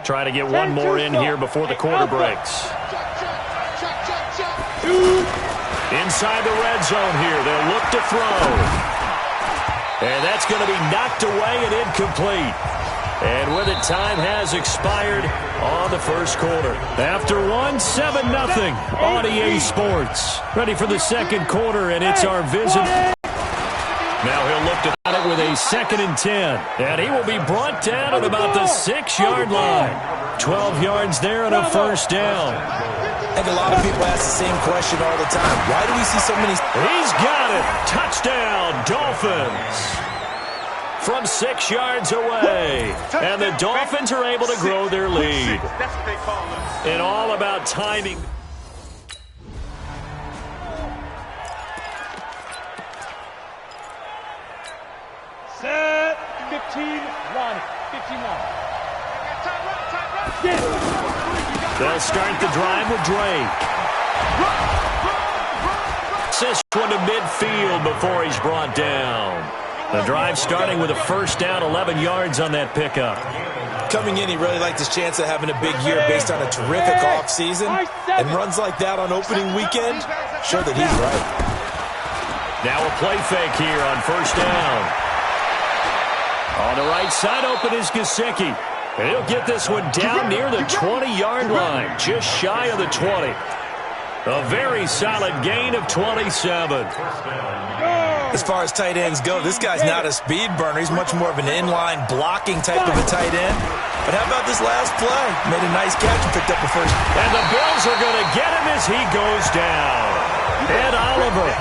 Try to get one more in here before the quarter breaks. Inside the red zone here. They'll look to throw. And that's going to be knocked away and incomplete. And with it, time has expired on the first quarter. After one, 7-0 on EA Sports. Ready for the second quarter, and it's our visit. Now he'll look to find it with a 2nd and 10. And he will be brought down at about the 6-yard line. 12 yards there and a first down. I think a lot of people ask the same question all the time. Why do we see so many? He's got it. Touchdown, Dolphins. From 6 yards away. And the Dolphins are able to grow their lead. And all about timing. Set. 15, run. 15 run. They'll start the drive with Drake. This one to midfield before he's brought down. The drive starting with a first down, 11 yards on that pickup. Coming in, he really liked his chance of having a big year based on a terrific offseason. And runs like that on opening weekend show that he's right. Now a play fake here on first down. On the right side open is Gesicki. And he'll get this one down near the 20-yard line, just shy of the 20. A very solid gain of 27. As far as tight ends go, this guy's not a speed burner. He's much more of an inline blocking type of a tight end. But how about this last play? Made a nice catch and picked up the first. And the Bills are going to get him as he goes down. Ed Oliver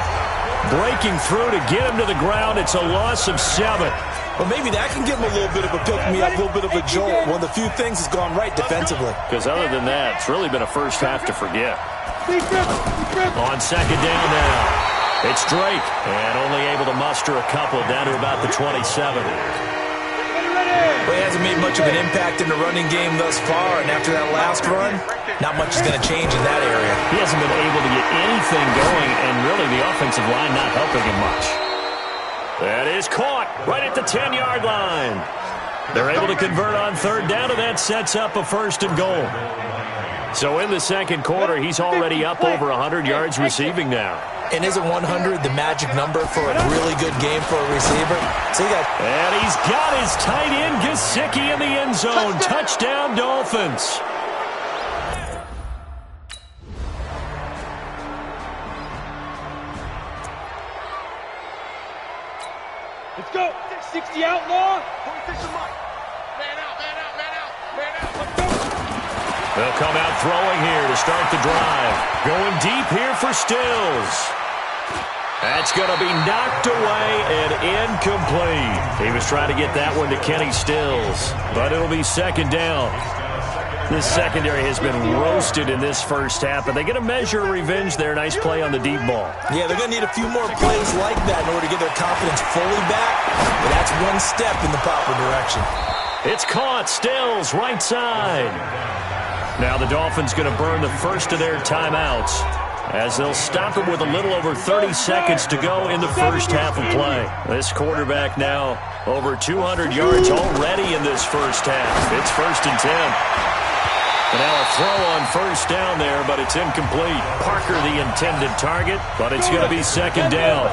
breaking through to get him to the ground. It's a loss of 7. Well, maybe that can give him a little bit of a pick-me-up, a little bit of a jolt. One of the few things has gone right defensively. Because other than that, it's really been a first half to forget. On second down now, it's Drake. And only able to muster a couple down to about the 27. Well, he hasn't made much of an impact in the running game thus far. And after that last run, not much is going to change in that area. He hasn't been able to get anything going, and really the offensive line not helping him much. That is caught right at the 10-yard line. They're able to convert on third down, and that sets up a first and goal. So in the second quarter, he's already up over 100 yards receiving now. And isn't 100 the magic number for a really good game for a receiver? So and he's got his tight end, Gesicki, in the end zone. Touchdown, Dolphins. Let's go. 60 outlaw. They'll come out throwing here to start the drive. Going deep here for Stills. That's going to be knocked away and incomplete. He was trying to get that one to Kenny Stills, but it'll be second down. This secondary has been roasted in this first half, and they get a measure of revenge there. Nice play on the deep ball. Yeah, they're going to need a few more plays like that in order to get their confidence fully back, but that's one step in the proper direction. It's caught. Stills, right side. Now the Dolphins going to burn the first of their timeouts as they'll stop it with a little over 30 seconds to go in the first half of play. This quarterback now over 200 yards already in this first half. It's 1st and 10. And now a throw on first down there, but it's incomplete. Parker the intended target, but it's going to be second down.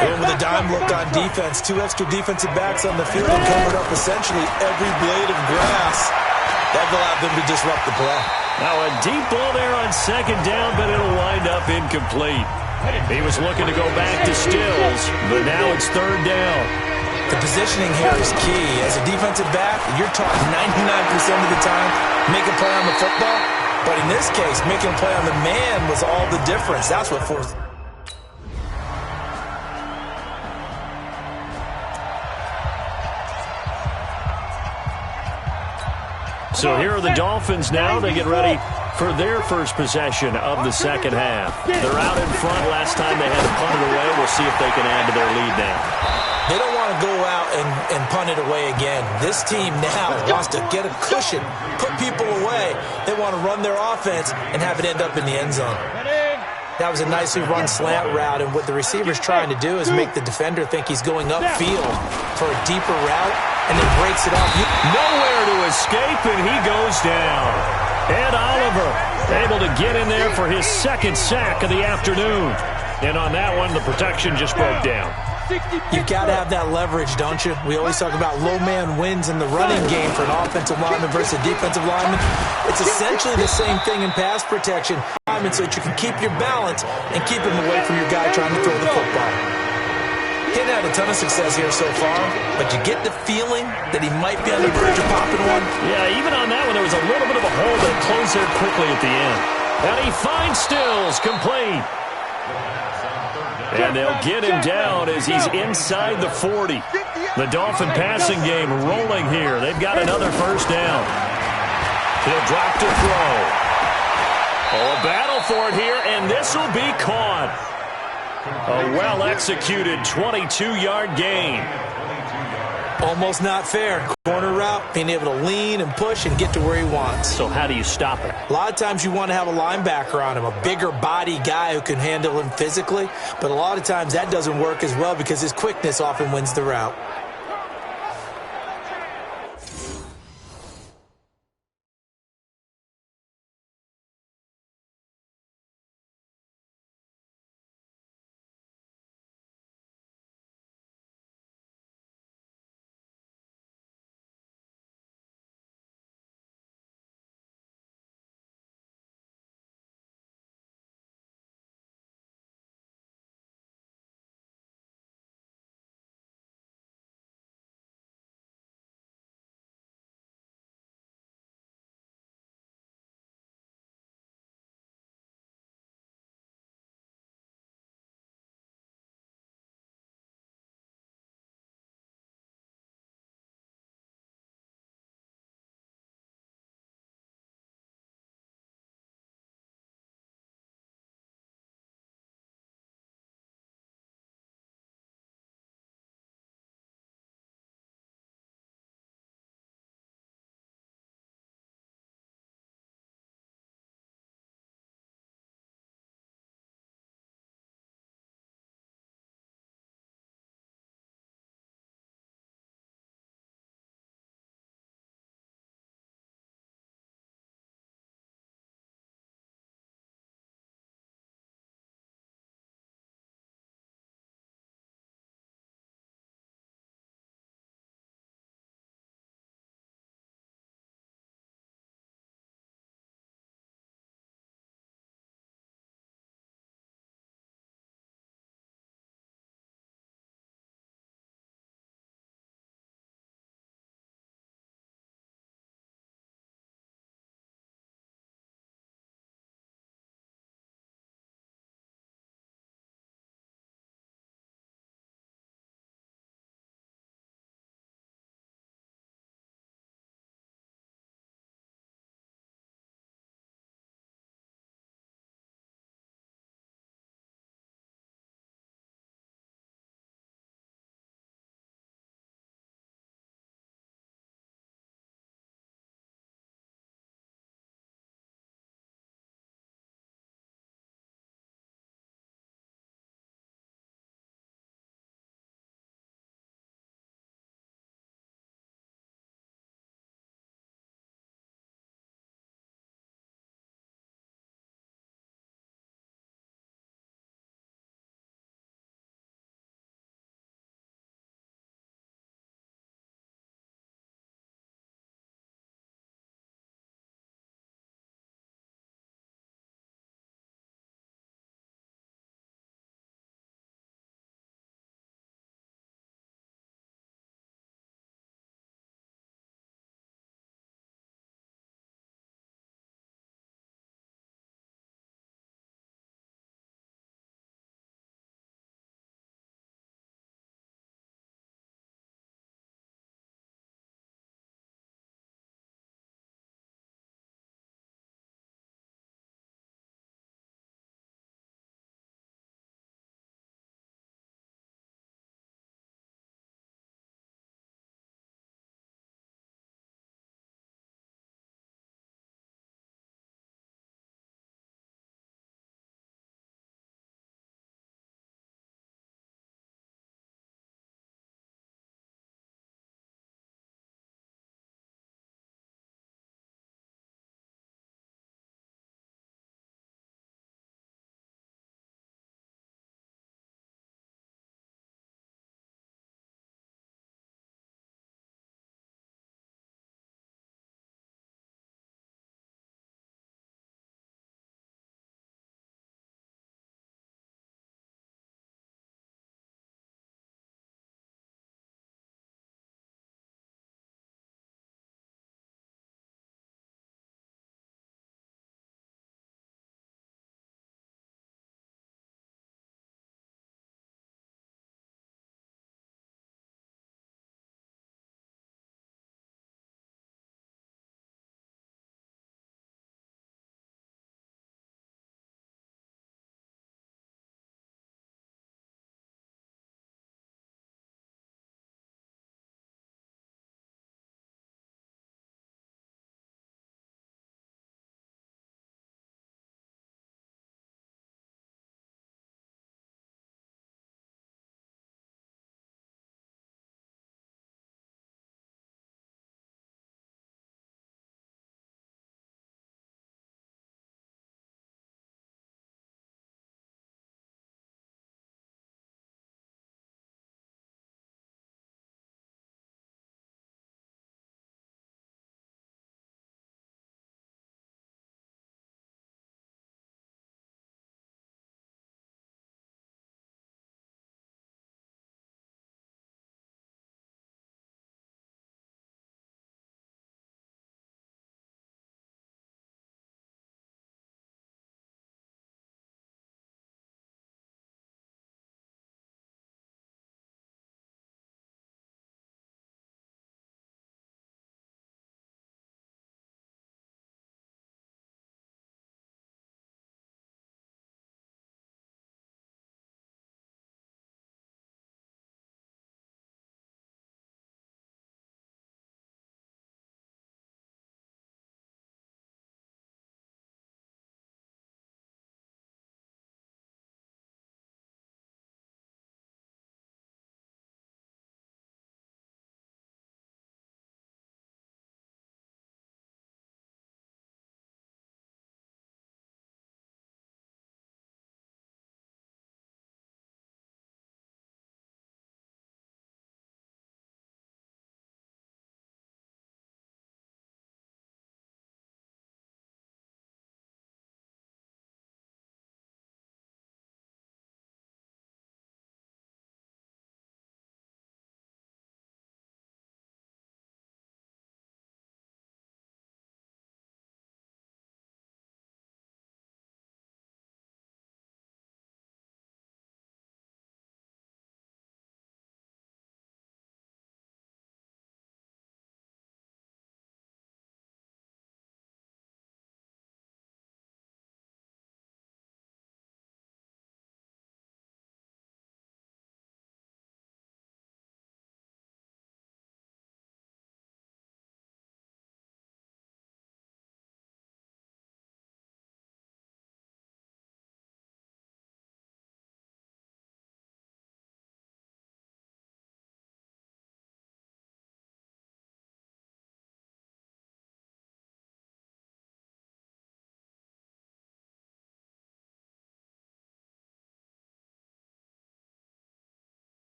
Going with a dime look on defense. 2 extra defensive backs on the field and covered up essentially every blade of grass. That allowed them to disrupt the play. Now a deep ball there on second down, but it'll wind up incomplete. He was looking to go back to Stills, but now it's third down. The positioning here is key. As a defensive back, you're taught 99% of the time, make a play on the football. But in this case, making a play on the man was all the difference. That's what forced. So here are the Dolphins now. They get ready for their first possession of the second half. They're out in front. Last time they had to punt it away. We'll see if they can add to their lead now. They don't want to go out and punt it away again. This team now wants to get a cushion, put people away. They want to run their offense and have it end up in the end zone. That was a nicely run slant route, and what the receiver's trying to do is make the defender think he's going upfield for a deeper route, and then breaks it off. Nowhere to escape, and he goes down. Ed Oliver able to get in there for his second sack of the afternoon. And on that one, the protection just broke down. You've got to have that leverage, don't you? We always talk about low man wins in the running game for an offensive lineman versus a defensive lineman. It's essentially the same thing in pass protection, so that you can keep your balance and keep him away from your guy trying to throw the football. He had a ton of success here so far, but you get the feeling that he might be on the verge of popping one. Yeah, even on that one, there was a little bit of a hole that closed there quickly at the end. And he finds Stills complete. And they'll get him down as he's inside the 40. The Dolphin passing game rolling here. They've got another first down. He'll drop to throw. Oh, a battle for it here, and this will be caught. A well-executed 22-yard gain. Almost not fair. Corner route, being able to lean and push and get to where he wants. So how do you stop it? A lot of times you want to have a linebacker on him, a bigger body guy who can handle him physically. But a lot of times that doesn't work as well because his quickness often wins the route.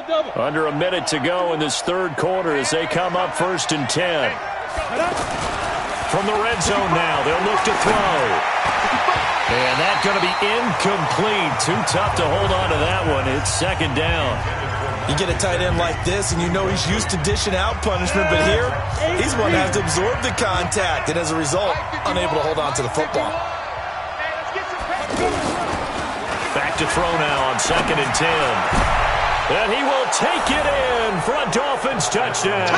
the double. Under a minute to go in this third quarter as they come up 1st and 10. From the red zone now, they'll look to throw. And that's going to be incomplete. Too tough to hold on to that one. It's 2nd down. You get a tight end like this, and you know he's used to dishing out punishment, but here, he's one that has to absorb the contact, and as a result, unable to hold on to the football. Back to throw now on 2nd and 10. And he will take it in for a Dolphins touchdown.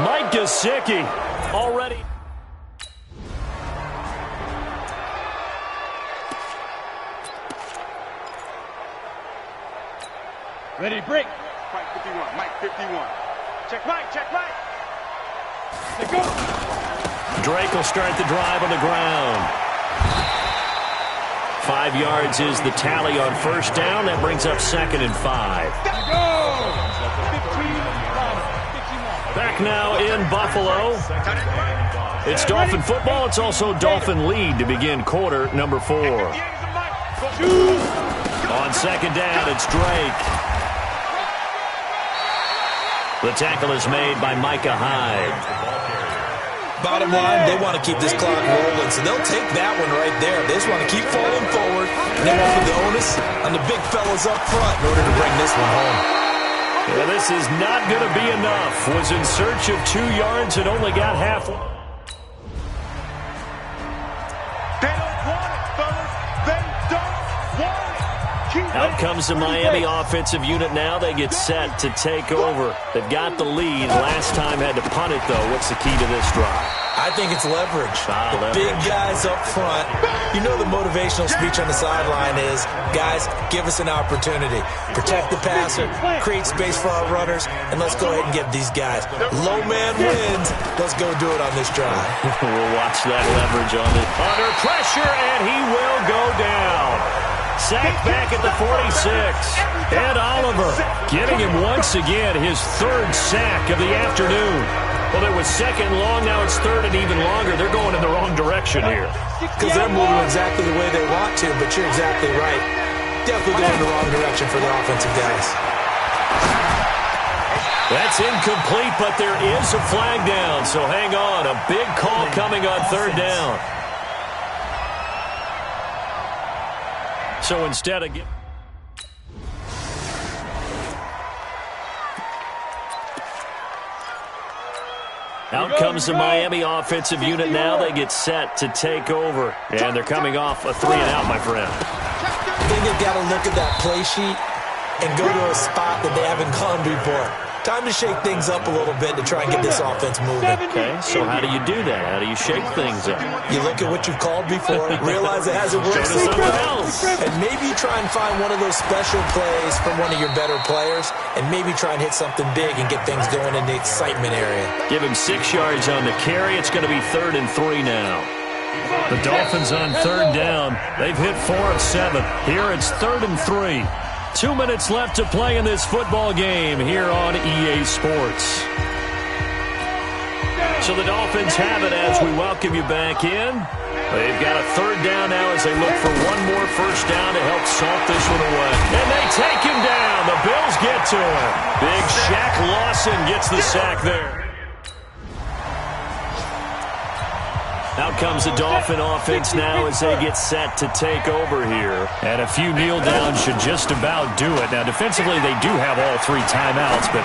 Mike Gesicki already. Ready to break. Mike 51, Mike 51. Check Mike, check Mike. Let's go. Drake will start the drive on the ground. 5 yards is the tally on 1st down. That brings up 2nd and 5. Go. 15 Back now in Buffalo. It's Dolphin football. It's also Dolphin lead to begin quarter number 4. On 2nd down, it's Drake. The tackle is made by Micah Hyde. Bottom line, they want to keep this clock rolling, so they'll take that one right there. They just want to keep falling forward, and they want to put the onus on the big fellas up front in order to bring this one home. Yeah, this is not going to be enough. Was in search of 2 yards and only got half. They don't want it, fellas. They don't want it. Out comes the Miami offensive unit now. They get set to take over. They've got the lead. Last time had to punt it, though. What's the key to this drive? I think it's leverage. The big guys up front. You know the motivational speech on the sideline is, guys, give us an opportunity. Protect the passer, create space for our runners, and let's go ahead and get these guys. Low man wins. Let's go do it on this drive. We'll watch that leverage on it. Under pressure, and he will go down. Sacked back at the 46. Ed Oliver getting him once again his 3rd sack of the afternoon. Well, it was 2nd long, now it's 3rd and even longer. They're going in the wrong direction here. Because they're moving exactly the way they want to, but you're exactly right. Definitely going in the wrong direction for the offensive guys. That's incomplete, but there is a flag down, so hang on. A big call coming on 3rd down. So instead of out comes the Miami offensive unit now. They get set to take over. And they're coming off a 3 and out, my friend. I think they've got to look at that play sheet and go to a spot that they haven't gone before. Time to shake things up a little bit to try and get this offense moving. Okay, so how do you do that? How do you shake things up? You look at what you've called before, realize it hasn't worked so well, and maybe you try and find one of those special plays from one of your better players, and maybe try and hit something big and get things going in the excitement area. Give him 6 yards on the carry. It's going to be 3rd and 3 now. The Dolphins on 3rd down. They've hit 4 of 7. Here it's 3rd and 3. 2 minutes left to play in this football game here on EA Sports. So the Dolphins have it as we welcome you back in. They've got a 3rd down now as they look for one more 1st down to help salt this one away. And they take him down. The Bills get to him. Big Shaq Lawson gets the sack there. Out comes the Dolphin offense now as they get set to take over here. And a few kneel downs should just about do it. Now, defensively, they do have all 3 timeouts, but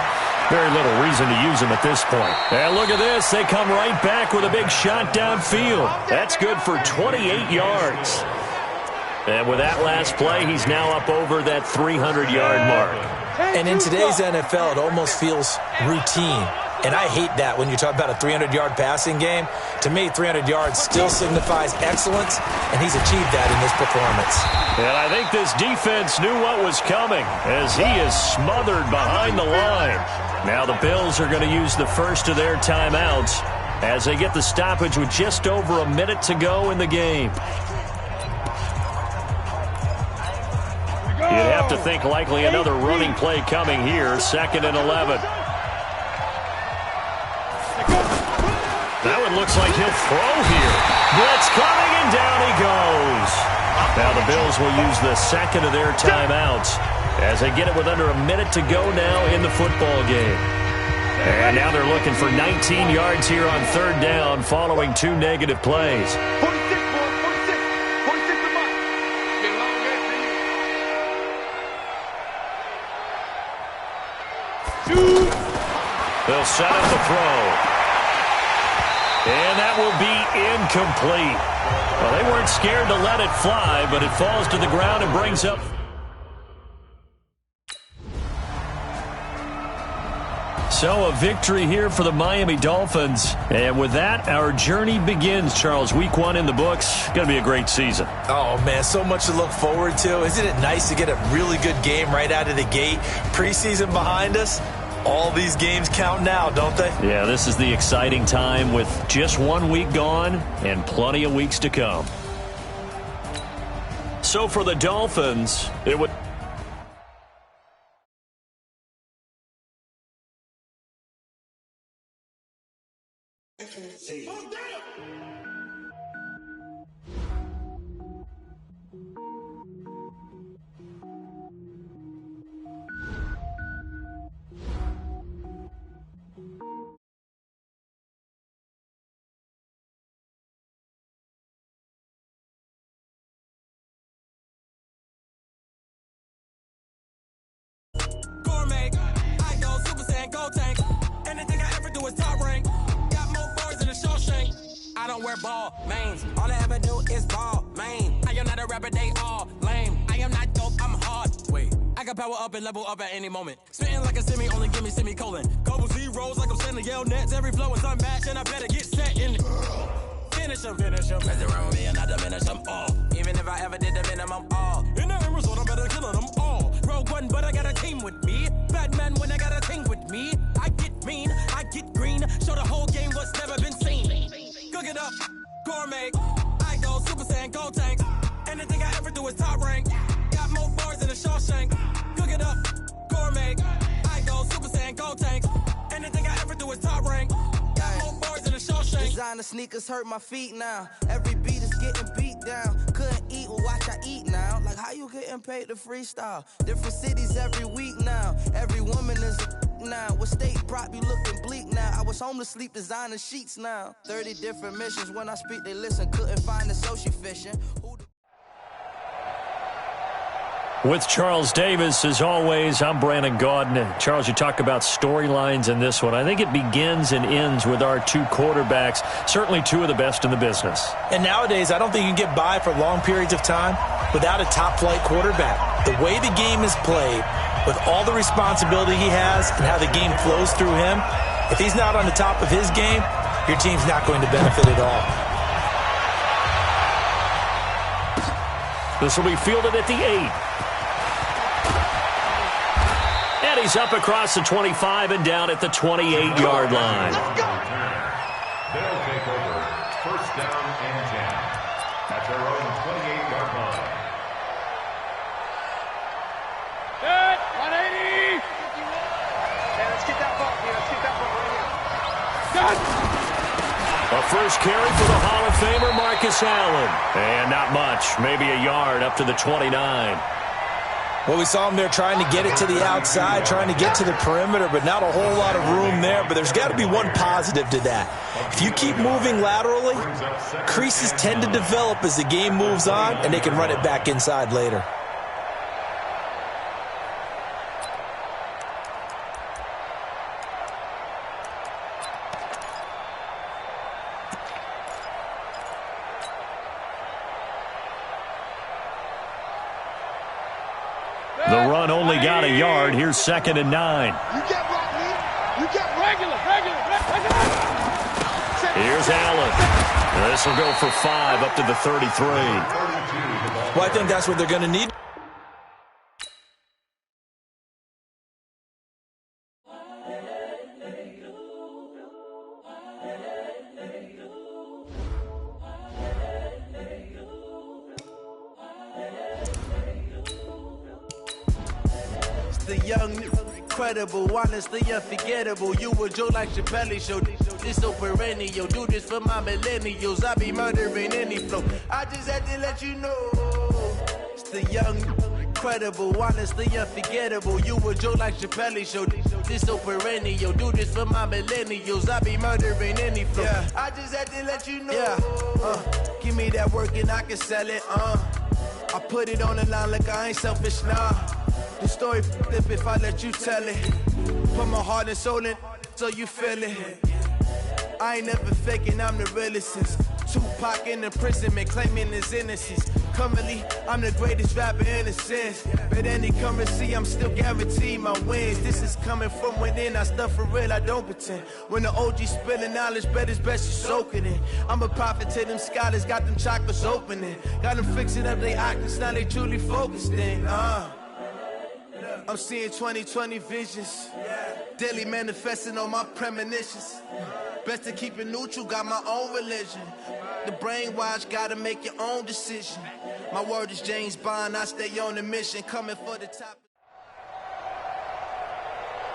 very little reason to use them at this point. And look at this. They come right back with a big shot downfield. That's good for 28 yards. And with that last play, he's now up over that 300-yard mark. And in today's NFL, it almost feels routine. And I hate that when you talk about a 300-yard passing game. To me, 300 yards still signifies excellence, and he's achieved that in this performance. And I think this defense knew what was coming as he is smothered behind the line. Now the Bills are going to use the first of their timeouts as they get the stoppage with just over a minute to go in the game. You'd have to think likely another running play coming here, 2nd and 11. That one looks like he'll throw here. Blitz coming, and down he goes. Now the Bills will use the second of their timeouts as they get it with under a minute to go now in the football game. And now they're looking for 19 yards here on third down following 2 negative plays. 46, boys, 46. 46 a month. Been a long day for you. They'll set up the throw. And that will be incomplete. Well, they weren't scared to let it fly, but it falls to the ground and brings up. So a victory here for the Miami Dolphins. And with that, our journey begins, Charles. Week 1 in the books. Going to be a great season. Oh, man, so much to look forward to. Isn't it nice to get a really good game right out of the gate? Preseason behind us. All these games count now, don't they? Yeah, this is the exciting time with just 1 week gone and plenty of weeks to come. So for the Dolphins, it would... I don't wear ball mains. All I ever do is ball main. I am not a rapper, they all lame. I am not dope, I'm hard. Wait, I can power up and level up at any moment. Spitting like a semi, only give me semicolon. Couple zeros like I'm sending yell nets. Every flow is unmatched and I better get set in. Finish them. Mess around with me and I diminish them all. Even if I ever did the minimum all. In the end result, I better kill them all. Rogue One, but I got a team with me. Batman when I got a team with me. I get mean, I get green. Show the whole game what's never been seen. Cook it up, gourmet. I go Super Saiyan, Gold Tank. Anything I ever do is top rank. Got more bars than a Shawshank. Cook it up, gourmet. I go Super Saiyan, Gold Tank. Anything I ever do is top rank. Got more bars than a Shawshank. Designer sneakers hurt my feet now. Every beat is getting beat down. Couldn't eat, well watch I eat now. Like how you getting paid to freestyle? Different cities every week now. Every woman is a now. What state prop you looking bleak now? I was home to sleep designer sheets now. 30 different missions. When I speak they listen. Couldn't find the social fishing. With Charles Davis, as always, I'm Brandon Gaudin. Charles, you talk about storylines in this one. I think it begins and ends with our 2 quarterbacks, certainly 2 of the best in the business. And nowadays, I don't think you can get by for long periods of time without a top-flight quarterback. The way the game is played, with all the responsibility he has and how the game flows through him, if he's not on the top of his game, your team's not going to benefit at all. This will be fielded at the 8. And he's up across the 25 and down at the 28-yard line. They'll take over first down and 10 at their own 28-yard line. Good. 180. Yeah, let's get that ball. Let's get that ball right here. Done. A first carry for the Hall of Famer Marcus Allen. And not much, maybe a yard up to the 29. Well, we saw him there trying to get it to the outside, trying to get to the perimeter, but not a whole lot of room there. But there's got to be one positive to that. If you keep moving laterally, creases tend to develop as the game moves on, and they can run it back inside later. The run only got a yard. Here's 2nd and 9. You get right, man. You get regular. Here's Allen. This will go for 5 up to the 33. Well, I think that's what they're going to need. The young, incredible, honestly unforgettable. You a joke like Chappelle show. This so perennial. Do this for my millennials. I be murdering any flow. I just had to let you know. just a young, incredible, honestly unforgettable. You a joke like Chappelle Show. This so perennial. Do this for my millennials. I be murdering any flow. Yeah. I just had to let you know. Yeah. Give me that work and I can sell it. I put it on the line like I ain't selfish, nah. The story flip if I let you tell it. Put my heart and soul in so you feel it. I ain't never faking, I'm the realest since Tupac in imprisonment, claiming his innocence. Currently, I'm the greatest rapper in a sense. But any currency, I'm still guaranteed my wins. This is coming from within, I stuff for real, I don't pretend. When the OG spilling knowledge, bet it's best you soak it in. I'm a prophet to them scholars, got them chakras opening. Got them fixing up their octaves, now they truly focused in. I'm seeing 2020 visions. Daily manifesting on my premonitions. Best to keep it neutral, got my own religion. The brainwash, gotta make your own decision. My word is James Bond, I stay on the mission, coming for the top.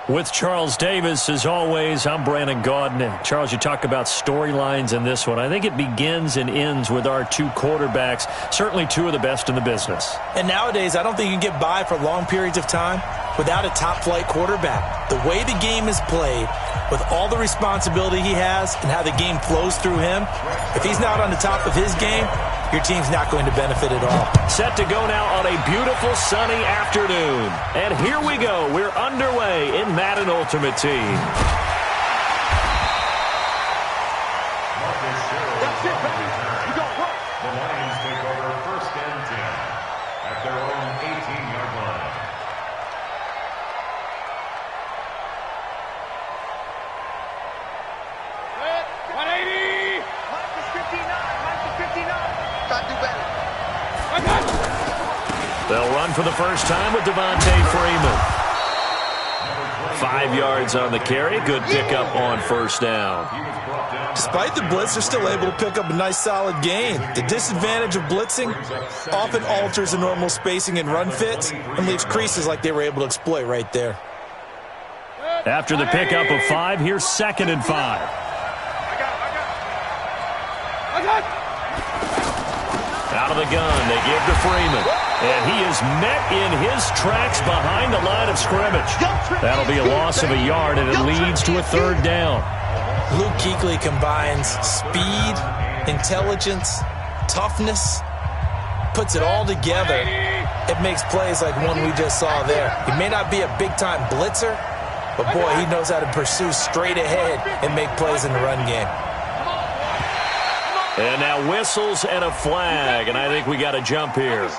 With Charles Davis, as always, I'm Brandon Gaudin. Charles, you talk about storylines in this one. I think it begins and ends with our two quarterbacks, certainly two of the best in the business. And nowadays, I don't think you can get by for long periods of time without a top-flight quarterback. The way the game is played, with all the responsibility he has and how the game flows through him, if he's not on the top of his game, your team's not going to benefit at all. Set to go now on a beautiful sunny afternoon. And here we go. We're underway in Madden Ultimate Team. That's it, baby. You got what? The Lions take over 1st and 10 at their own 18-yard line. Good. 180. Minus 59. Minus 59. Try to do better. They'll run for the first time with Devontae Freeman. 5 yards on the carry. Good pickup on 1st down. Despite the blitz, they're still able to pick up a nice solid gain. The disadvantage of blitzing often alters the normal spacing and run fits and leaves creases like they were able to exploit right there. After the pickup of 5, here's 2nd and 5. Out of the gun, they give to Freeman. And he is met in his tracks behind the line of scrimmage. That'll be a loss of a yard, and it leads to a 3rd down. Luke Kuechly combines speed, intelligence, toughness, puts it all together. It makes plays like one we just saw there. He may not be a big-time blitzer, but boy, he knows how to pursue straight ahead and make plays in the run game. And now whistles and a flag, and I think we got a jump here.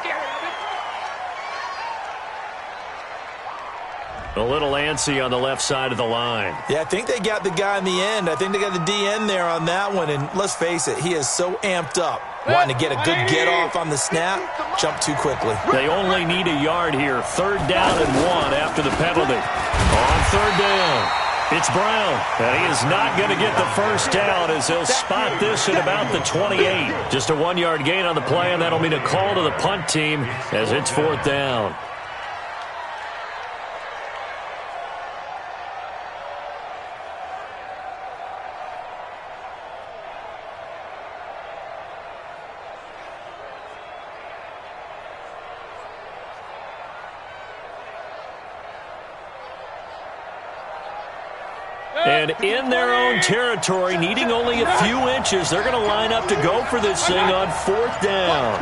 A little antsy on the left side of the line. Yeah, I think they got the guy in the end. I think they got the DN there on that one, and let's face it, he is so amped up, wanting to get a good get-off on the snap, jump too quickly. They only need a yard here. 3rd down and 1 after the penalty. On 3rd down. It's Brown, and he is not going to get the 1st down as he'll spot this at about the 28. Just a 1-yard gain on the play, and that'll mean a call to the punt team as it's 4th down. And in their own territory, needing only a few inches, they're going to line up to go for this thing on 4th down.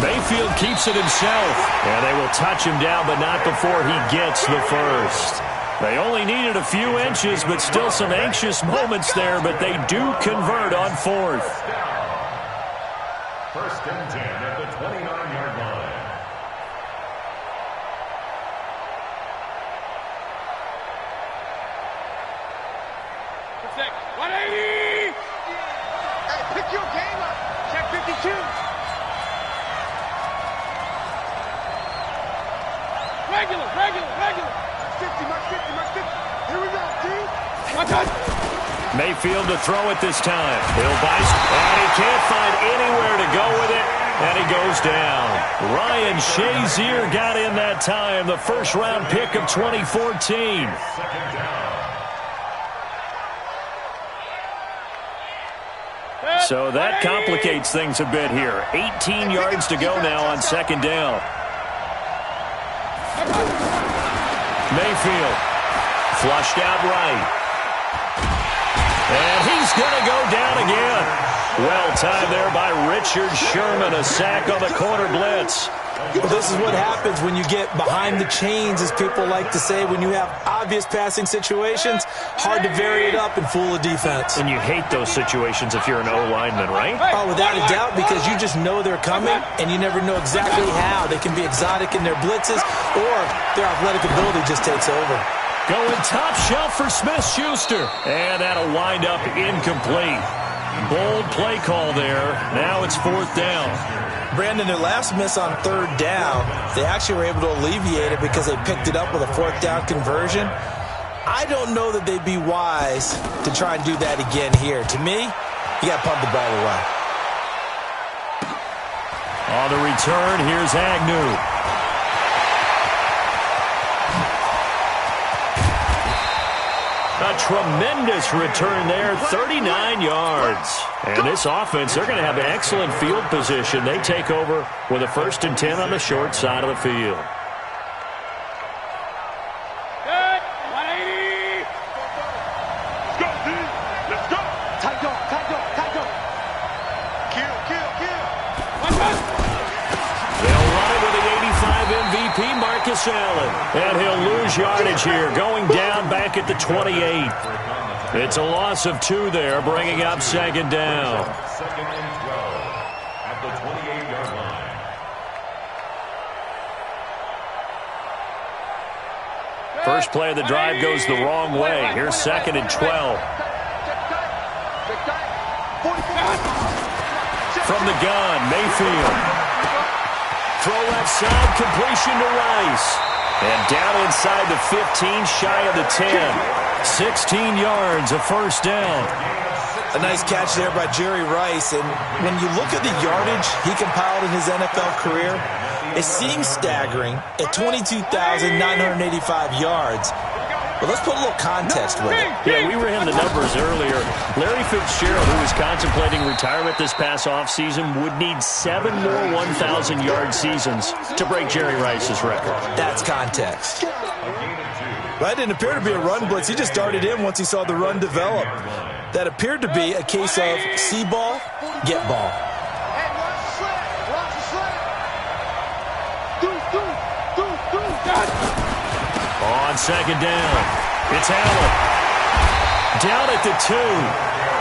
Mayfield keeps it himself, and they will touch him down, but not before he gets the 1st. They only needed a few inches, but still some anxious moments there, but they do convert on 4th. 1st and 10 at the 29-yard line. Check 180. Hey, pick your game up. Check 52. Regular. 50, mark 50. Here we go, dude. Watch out. Mayfield to throw it this time. He'll buy, and he can't find anywhere to go with it, and he goes down. Ryan Shazier got in that time, the 1st-round pick of 2014. 2nd down. So that complicates things a bit here. 18 yards to go now on second down. Mayfield flushed out right. And he's going to go down again. Well timed there by Richard Sherman. A sack on the corner blitz. Well, this is what happens when you get behind the chains, as people like to say. When you have obvious passing situations, hard to vary it up and fool a defense. And you hate those situations if you're an O-lineman, right? Oh, without a doubt, because you just know they're coming, and you never know exactly how. They can be exotic in their blitzes, or their athletic ability just takes over. Going top shelf for Smith-Schuster. And that'll wind up incomplete. Bold play call there. Now it's fourth down. Brandon, their last miss on third down, they actually were able to alleviate it because they picked it up with a fourth down conversion. I don't know that they'd be wise to try and do that again here. To me, you got to pump the ball away. On the return, here's Agnew. A tremendous return there, 39 yards. And this offense, they're going to have an excellent field position. They take over with a 1st and 10 on the short side of the field. Good. 180. Let's go, dude. Let's go. Tight go, tight go, tight go. Kill, kill, kill. They'll run it with the 85 MVP, Marcus Allen. And he'll lose yardage here, going down back at the 28. It's a loss of 2 there, bringing up second down. Second and 12 at the 28-yard line. First play of the drive goes the wrong way. Here's second and 12. From the gun, Mayfield. Throw left side, completion to Rice. And down inside the 15, shy of the 10. 16 yards, a first down. A nice catch there by Jerry Rice. And when you look at the yardage he compiled in his NFL career, it seems staggering at 22,985 yards. But let's put a little context with it. Yeah, we were in the numbers earlier. Larry Fitzgerald, who was contemplating retirement this past offseason, would need 7 more 1,000-yard seasons to break Jerry Rice's record. That's context. That didn't appear to be a run blitz. He just darted in once he saw the run develop. That appeared to be a case of see ball, get ball. Hey, watch the slant. Watch the slant. On second down, it's Allen. Down at the 2.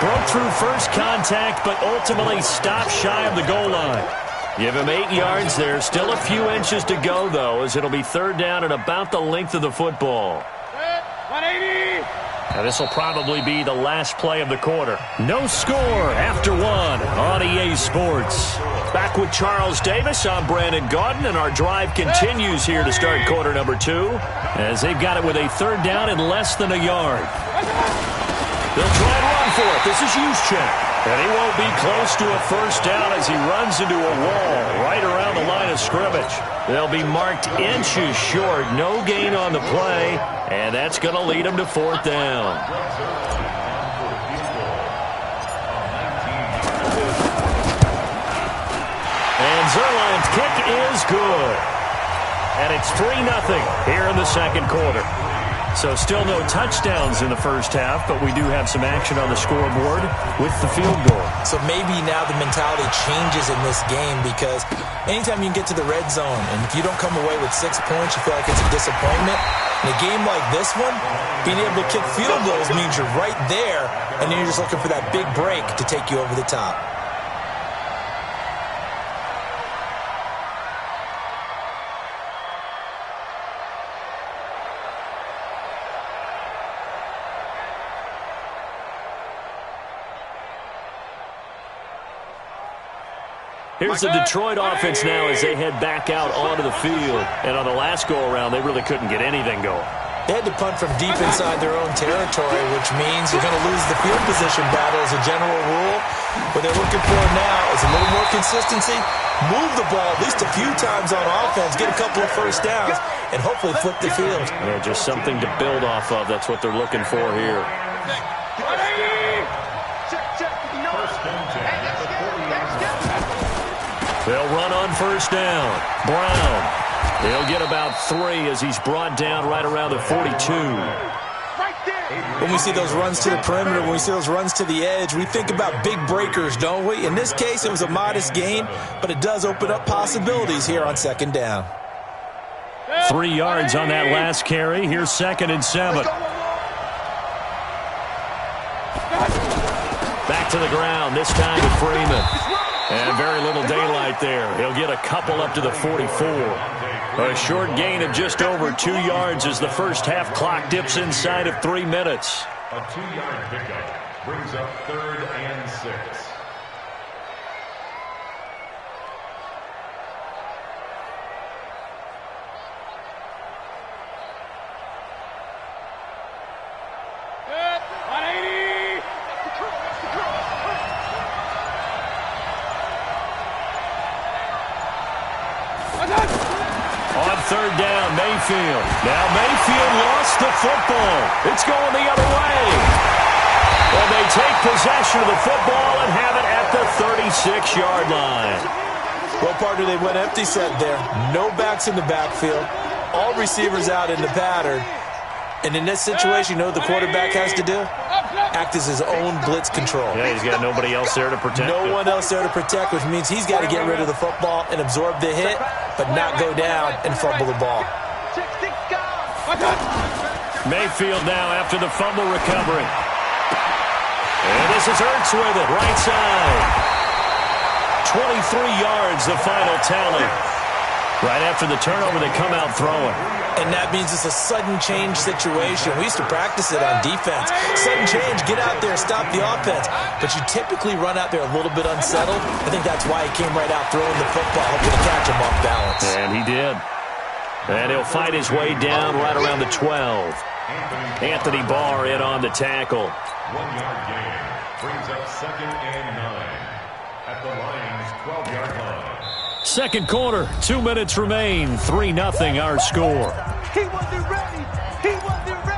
Broke through first contact, but ultimately stopped shy of the goal line. Give him 8 yards there. Still a few inches to go, though, as it'll be third down at about the length of the football. 180. Now, this will probably be the last play of the quarter. No score after 1 on EA Sports. Back with Charles Davis. I'm Brandon Gaudin, and our drive continues here to start quarter number 2, as they've got it with a third down in less than a yard. They'll try and run for it. This is Juszczyk. And he won't be close to a first down as he runs into a wall right around the line of scrimmage. They'll be marked inches short. No gain on the play, and that's going to lead them to fourth down. And Zerline's kick is good. And it's 3-0 here in the second quarter. So still no touchdowns in the first half, but we do have some action on the scoreboard with the field goal. So maybe now the mentality changes in this game, because anytime you can get to the red zone, and if you don't come away with 6 points, you feel like it's a disappointment. In a game like this one, being able to kick field goals means you're right there, and then you're just looking for that big break to take you over the top. Here's the Detroit offense now as they head back out onto the field. And on the last go-around, they really couldn't get anything going. They had to punt from deep inside their own territory, which means you're going to lose the field position battle as a general rule. What they're looking for now is a little more consistency, move the ball at least a few times on offense, get a couple of first downs, and hopefully flip the field. Yeah, just something to build off of. That's what they're looking for here. Check. 180. Check. First and 10. They'll run on first down. Brown. He'll get about 3 as he's brought down right around the 42. When we see those runs to the perimeter, when we see those runs to the edge, we think about big breakers, don't we? In this case, it was a modest gain, but it does open up possibilities here on second down. 3 yards on that last carry. Here's 2nd and 7. Back to the ground, this time to Freeman. And very little daylight there. He'll get a couple up to the 44. A short gain of just over 2 yards as the first half clock dips inside of 3 minutes. A 2-yard pickup brings up 3rd and 6. On 3rd down, Mayfield. Now Mayfield lost the football. It's going the other way. And they take possession of the football and have it at the 36-yard line. Well, partner, they went empty set there. No backs in the backfield. All receivers out in the pattern. And in this situation, you know what the quarterback has to do? Act as his own blitz control. Yeah, he's got nobody else there to protect him. No one else there to protect, which means he's got to get rid of the football and absorb the hit, but not go down and fumble the ball. Mayfield now after the fumble recovery. And this is Ertz with it, right side. 23 yards, the final tally. Right after the turnover, they come out throwing. And that means it's a sudden change situation. We used to practice it on defense. Sudden change, get out there, stop the offense. But you typically run out there a little bit unsettled. I think that's why he came right out throwing the football, hoping to catch him off balance. And he did. And he'll fight his way down right around the 12. Anthony Barr in on the tackle. 1-yard gain brings up 2nd and 9 at the Lions' 12-yard line. Second quarter, 2 minutes remain. 3-0 our score. He wasn't ready. He wasn't ready.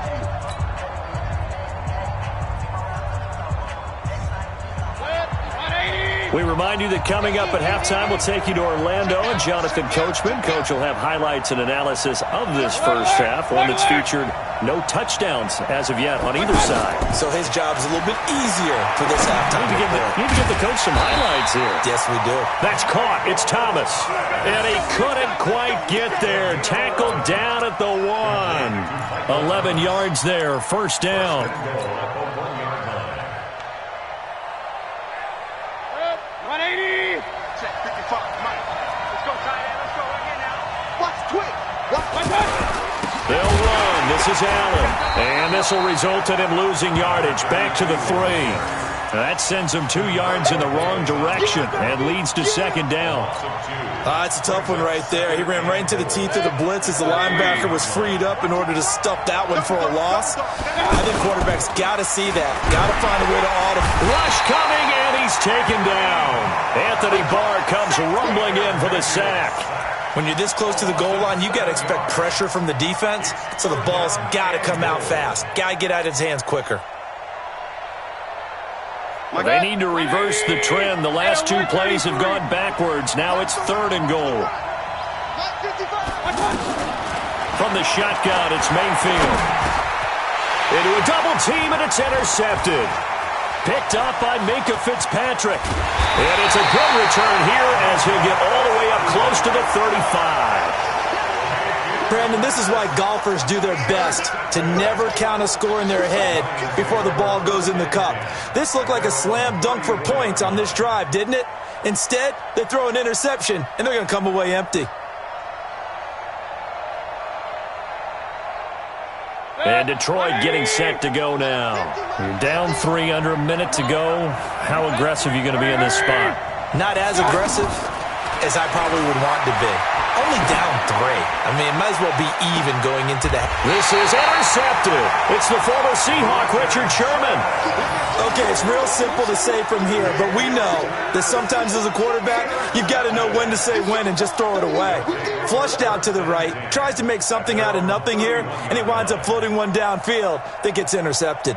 We remind you that coming up at halftime, we'll take you to Orlando and Jonathan Coachman. Coach will have highlights and analysis of this first half, one that's featured no touchdowns as of yet on either side. So his job is a little bit easier for this halftime. You need to give the coach some highlights here. Yes, we do. That's caught. It's Thomas. And he couldn't quite get there. Tackled down at the 1. 11 yards there. First down. 180. Check 55. Mike. Let's go, tight end. Let's go again now. Watch quick. They'll run. This is Allen. And this will result in him losing yardage. Back to the 3. That sends him 2 yards in the wrong direction and leads to second down. It's a tough one right there. He ran right into the teeth of the blitz as the linebacker was freed up in order to stuff that one for a loss. I think quarterbacks got to see that. Got to find a way to auto. Rush coming, and he's taken down. Anthony Barr comes rumbling in for the sack. When you're this close to the goal line, you got to expect pressure from the defense, so the ball's got to come out fast. Got to get out of his hands quicker. They need to reverse the trend. The last 2 plays have gone backwards. Now it's 3rd and goal. From the shotgun, it's Mayfield. Into a double team, and it's intercepted. Picked up by Minkah Fitzpatrick. And it's a good return here as he'll get all the way up close to the 35. Brandon, this is why golfers do their best to never count a score in their head before the ball goes in the cup. This looked like a slam dunk for points on this drive, didn't it? Instead, they throw an interception, and they're going to come away empty. And Detroit getting set to go now. You're down 3 under a minute to go. How aggressive are you going to be in this spot? Not as aggressive as I probably would want to be. Only down 3. I mean, it might as well be even going into that. This is intercepted. It's the former Seahawk, Richard Sherman. Okay, it's real simple to say from here, but we know that sometimes as a quarterback, you've got to know when to say when and just throw it away. Flushed out to the right, tries to make something out of nothing here, and he winds up floating one downfield that gets intercepted.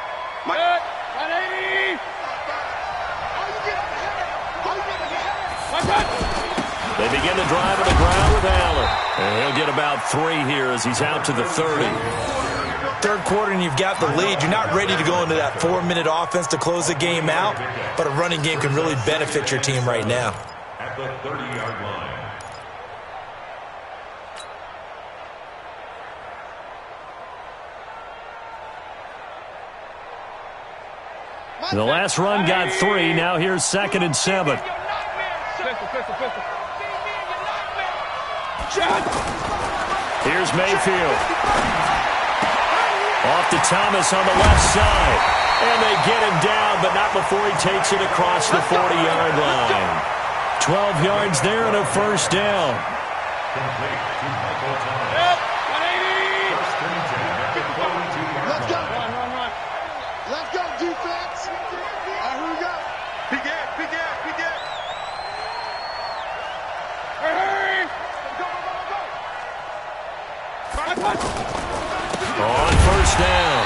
Good. 180. They begin to drive on the ground with Allen. And he'll get about 3 here as he's out to the 30. Third quarter and you've got the lead. You're not ready to go into that 4-minute offense to close the game out, but a running game can really benefit your team right now. At the 30-yard line. The last run got 3. Now here's 2nd and 7. Here's Mayfield. Off to Thomas on the left side. And they get him down, but not before he takes it across the 40-yard line. 12 yards there and a first down. Complete to Michael Thomas. Yep, 180. First and 10 at the 42-yard Let's go. line. Run. Let's go, defense. All right, here we go. Big gas. Hurry. Go. On first down,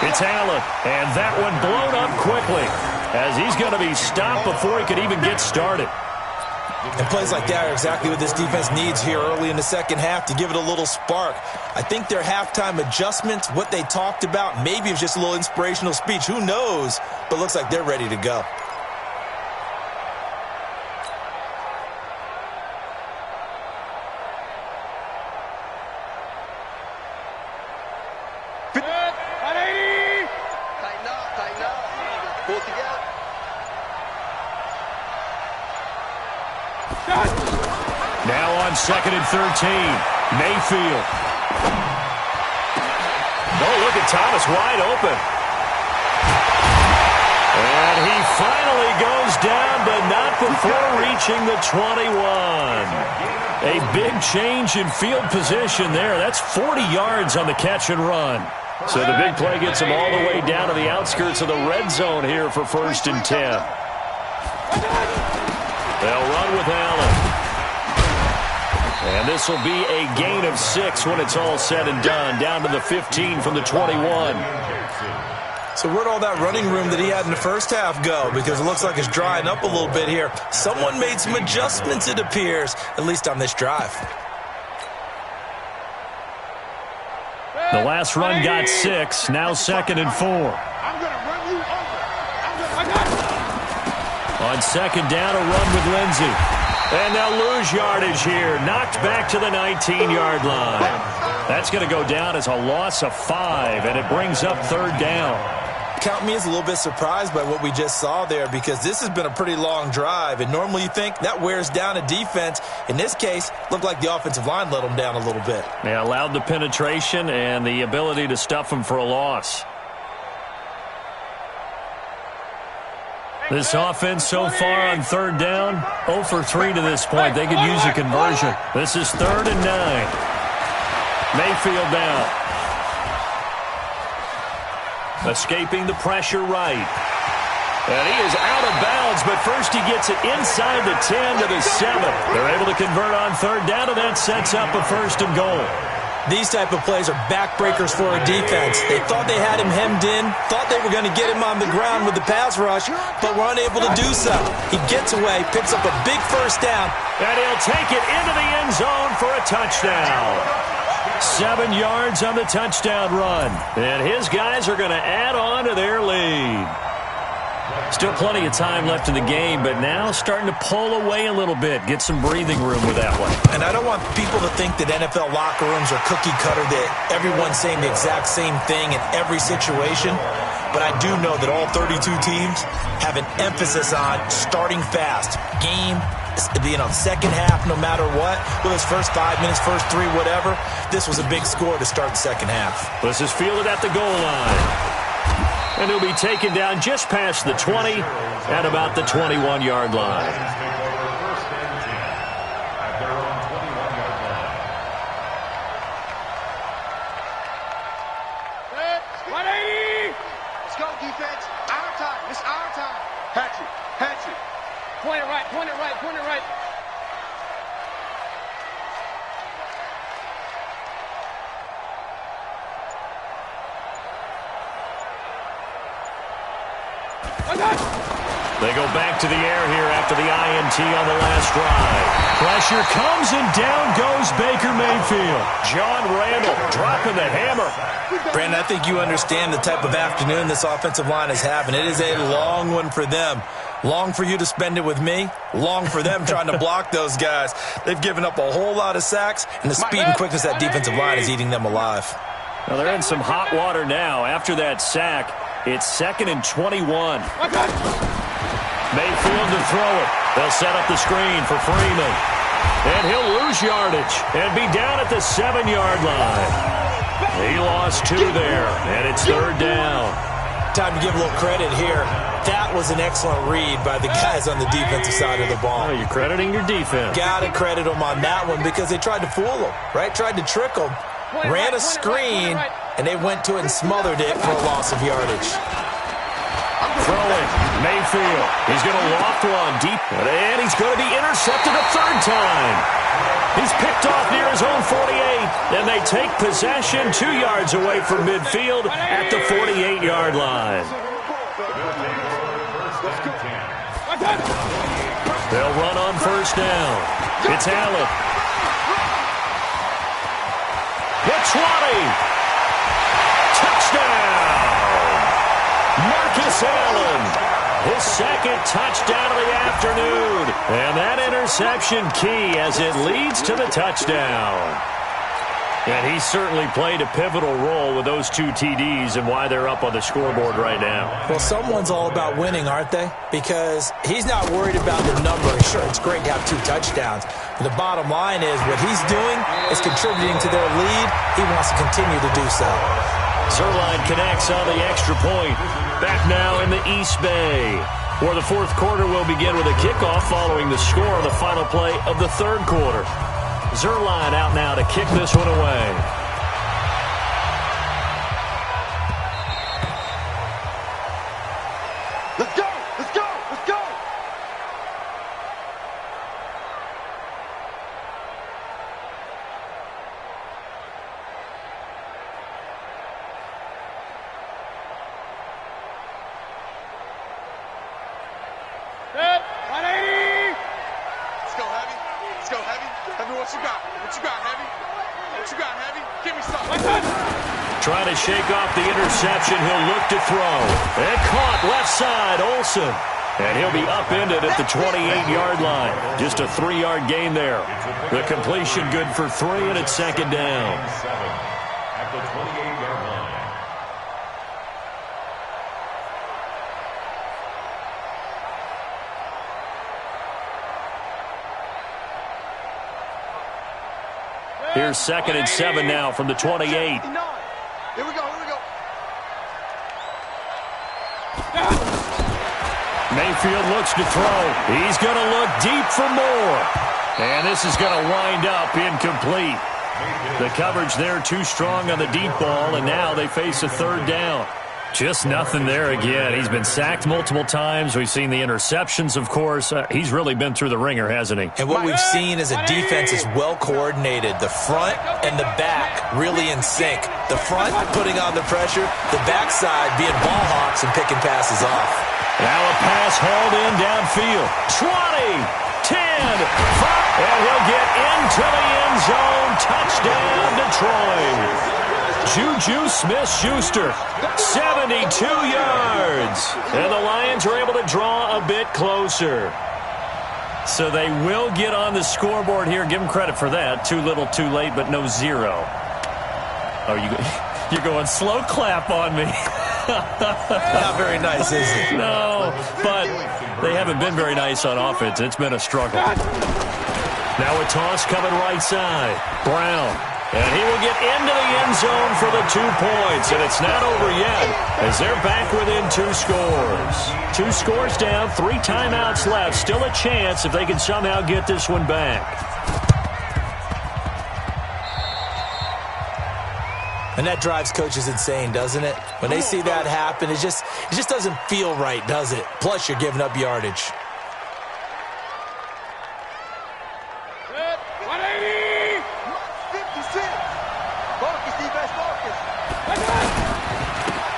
it's Allen. And that one blown up quickly as he's going to be stopped before he could even get started. And plays like that are exactly what this defense needs here early in the second half to give it a little spark. I think their halftime adjustments, what they talked about, maybe it's just a little inspirational speech. Who knows? But looks like they're ready to go. Good. 180. Tighten up. Pull it together. Now on 2nd and 13, Mayfield. Oh, look at Thomas wide open. And he finally goes down, but not before reaching the 21. A big change in field position there. That's 40 yards on the catch and run. So the big play gets him all the way down to the outskirts of the red zone here for 1st and 10. They'll run with Allen. And this will be a gain of 6 when it's all said and done, down to the 15 from the 21. So where'd all that running room that he had in the first half go? Because it looks like it's drying up a little bit here. Someone made some adjustments, it appears, at least on this drive. The last run got 6, now 2nd and 4. I'm going to run you over. On 2nd down, a run with Lindsey. And they'll lose yardage here. Knocked back to the 19-yard line. That's going to go down as a loss of 5, and it brings up 3rd down. Count me as a little bit surprised by what we just saw there, because this has been a pretty long drive, and normally you think that wears down a defense. In this case, looked like the offensive line let them down a little bit. Yeah, allowed the penetration and the ability to stuff them for a loss. This offense so far on 3rd down, 0 for 3 to this point. They could use a conversion. This is 3rd and 9. Mayfield down. Escaping the pressure right. And he is out of bounds, but first he gets it inside the 10 to the 7. They're able to convert on 3rd down, and that sets up a 1st and goal. These type of plays are backbreakers for a defense. They thought they had him hemmed in, thought they were going to get him on the ground with the pass rush, but were unable to do so. He gets away, picks up a big 1st down. And he'll take it into the end zone for a touchdown. 7 yards on the touchdown run. And his guys are going to add on to their lead. Still plenty of time left in the game, but now starting to pull away a little bit. Get some breathing room with that one. And I don't want people to think that NFL locker rooms are cookie cutter, that everyone's saying the exact same thing in every situation. But I do know that all 32 teams have an emphasis on starting fast. Game, second half, no matter what. Whether it's first 5 minutes, first 3, whatever. This was a big score to start the second half. This is fielded at the goal line. And he'll be taken down just past the 20 at about the 21-yard line. Let's go, defense. Our time. It's our time. Hatchet. Point it right. They go back to the air here after the INT on the last drive. Pressure comes, and down goes Baker Mayfield. John Randall dropping the hammer. Brandon, I think you understand the type of afternoon this offensive line is having. It is a long one for them. Long for you to spend it with me. Long for them trying to block those guys. They've given up a whole lot of sacks, and the speed and quickness of that defensive line is eating them alive. Well, they're in some hot water now. After that sack, it's 2nd and 21. Mayfield to throw it. They'll set up the screen for Freeman. And he'll lose yardage and be down at the 7-yard line. He lost 2 there, and it's 3rd down. Time to give a little credit here. That was an excellent read by the guys on the defensive side of the ball. Oh, you're crediting your defense. Got to credit them on that one because they tried to fool them, right? Tried to trick them. Ran a screen, and they went to it and smothered it for a loss of yardage. Throwing, Mayfield. He's going to loft one deep, and he's going to be intercepted a 3rd time. He's picked off near his own 48, and they take possession 2 yards away from midfield at the 48-yard line. They'll run on 1st down. It's Allen. The 20. Touchdown. Marcus Allen. His 2nd touchdown of the afternoon. And that interception key as it leads to the touchdown. And he certainly played a pivotal role with those 2 TDs and why they're up on the scoreboard right now. Well, someone's all about winning, aren't they? Because he's not worried about the number. Sure, it's great to have 2 touchdowns. But the bottom line is what he's doing is contributing to their lead. He wants to continue to do so. Zerline connects on the extra point. Back now in the East Bay, where the 4th quarter will begin with a kickoff following the score on the final play of the 3rd quarter. Zerline out now to kick this one away. Let's go! Let's go! Let's go! Set! 180! Let's go, Heavy. Let's go, Heavy. Heavy, what you got? What you got, Heavy? What you got, Heavy? Give me something. Trying to shake off the interception. He'll look to throw. And caught left side, Olsen. And he'll be upended at the 28-yard line. Just a 3-yard gain there. The completion good for 3, and it's 2nd down. At the 28-yard line. Here's 2nd and 7 now from the 28. Here we go, here we go. Mayfield looks to throw. He's going to look deep for more. And this is going to wind up incomplete. The coverage there too strong on the deep ball, and now they face a 3rd down. Just nothing there again. He's been sacked multiple times. We've seen the interceptions, of course. He's really been through the ringer, hasn't he? And what we've seen is a defense is well coordinated. The front and the back really in sync. The front putting on the pressure, the backside being ball hawks and picking passes off. Now a pass hauled in downfield. 20, 10, 5, and he'll get into the end zone. Touchdown, Detroit. Juju Smith-Schuster, 72 yards. And the Lions are able to draw a bit closer. So they will get on the scoreboard here. Give them credit for that. Too little, too late, but no 0. Oh, you're going slow clap on me. Not very nice, is it? No, but they haven't been very nice on offense. It's been a struggle. Now a toss coming right side. Brown. And he will get into the end zone for the 2 points. And it's not over yet as they're back within 2 scores. 2 scores down, 3 timeouts left. Still a chance if they can somehow get this one back. And that drives coaches insane, doesn't it? When they see that happen, it just doesn't feel right, does it? Plus, you're giving up yardage.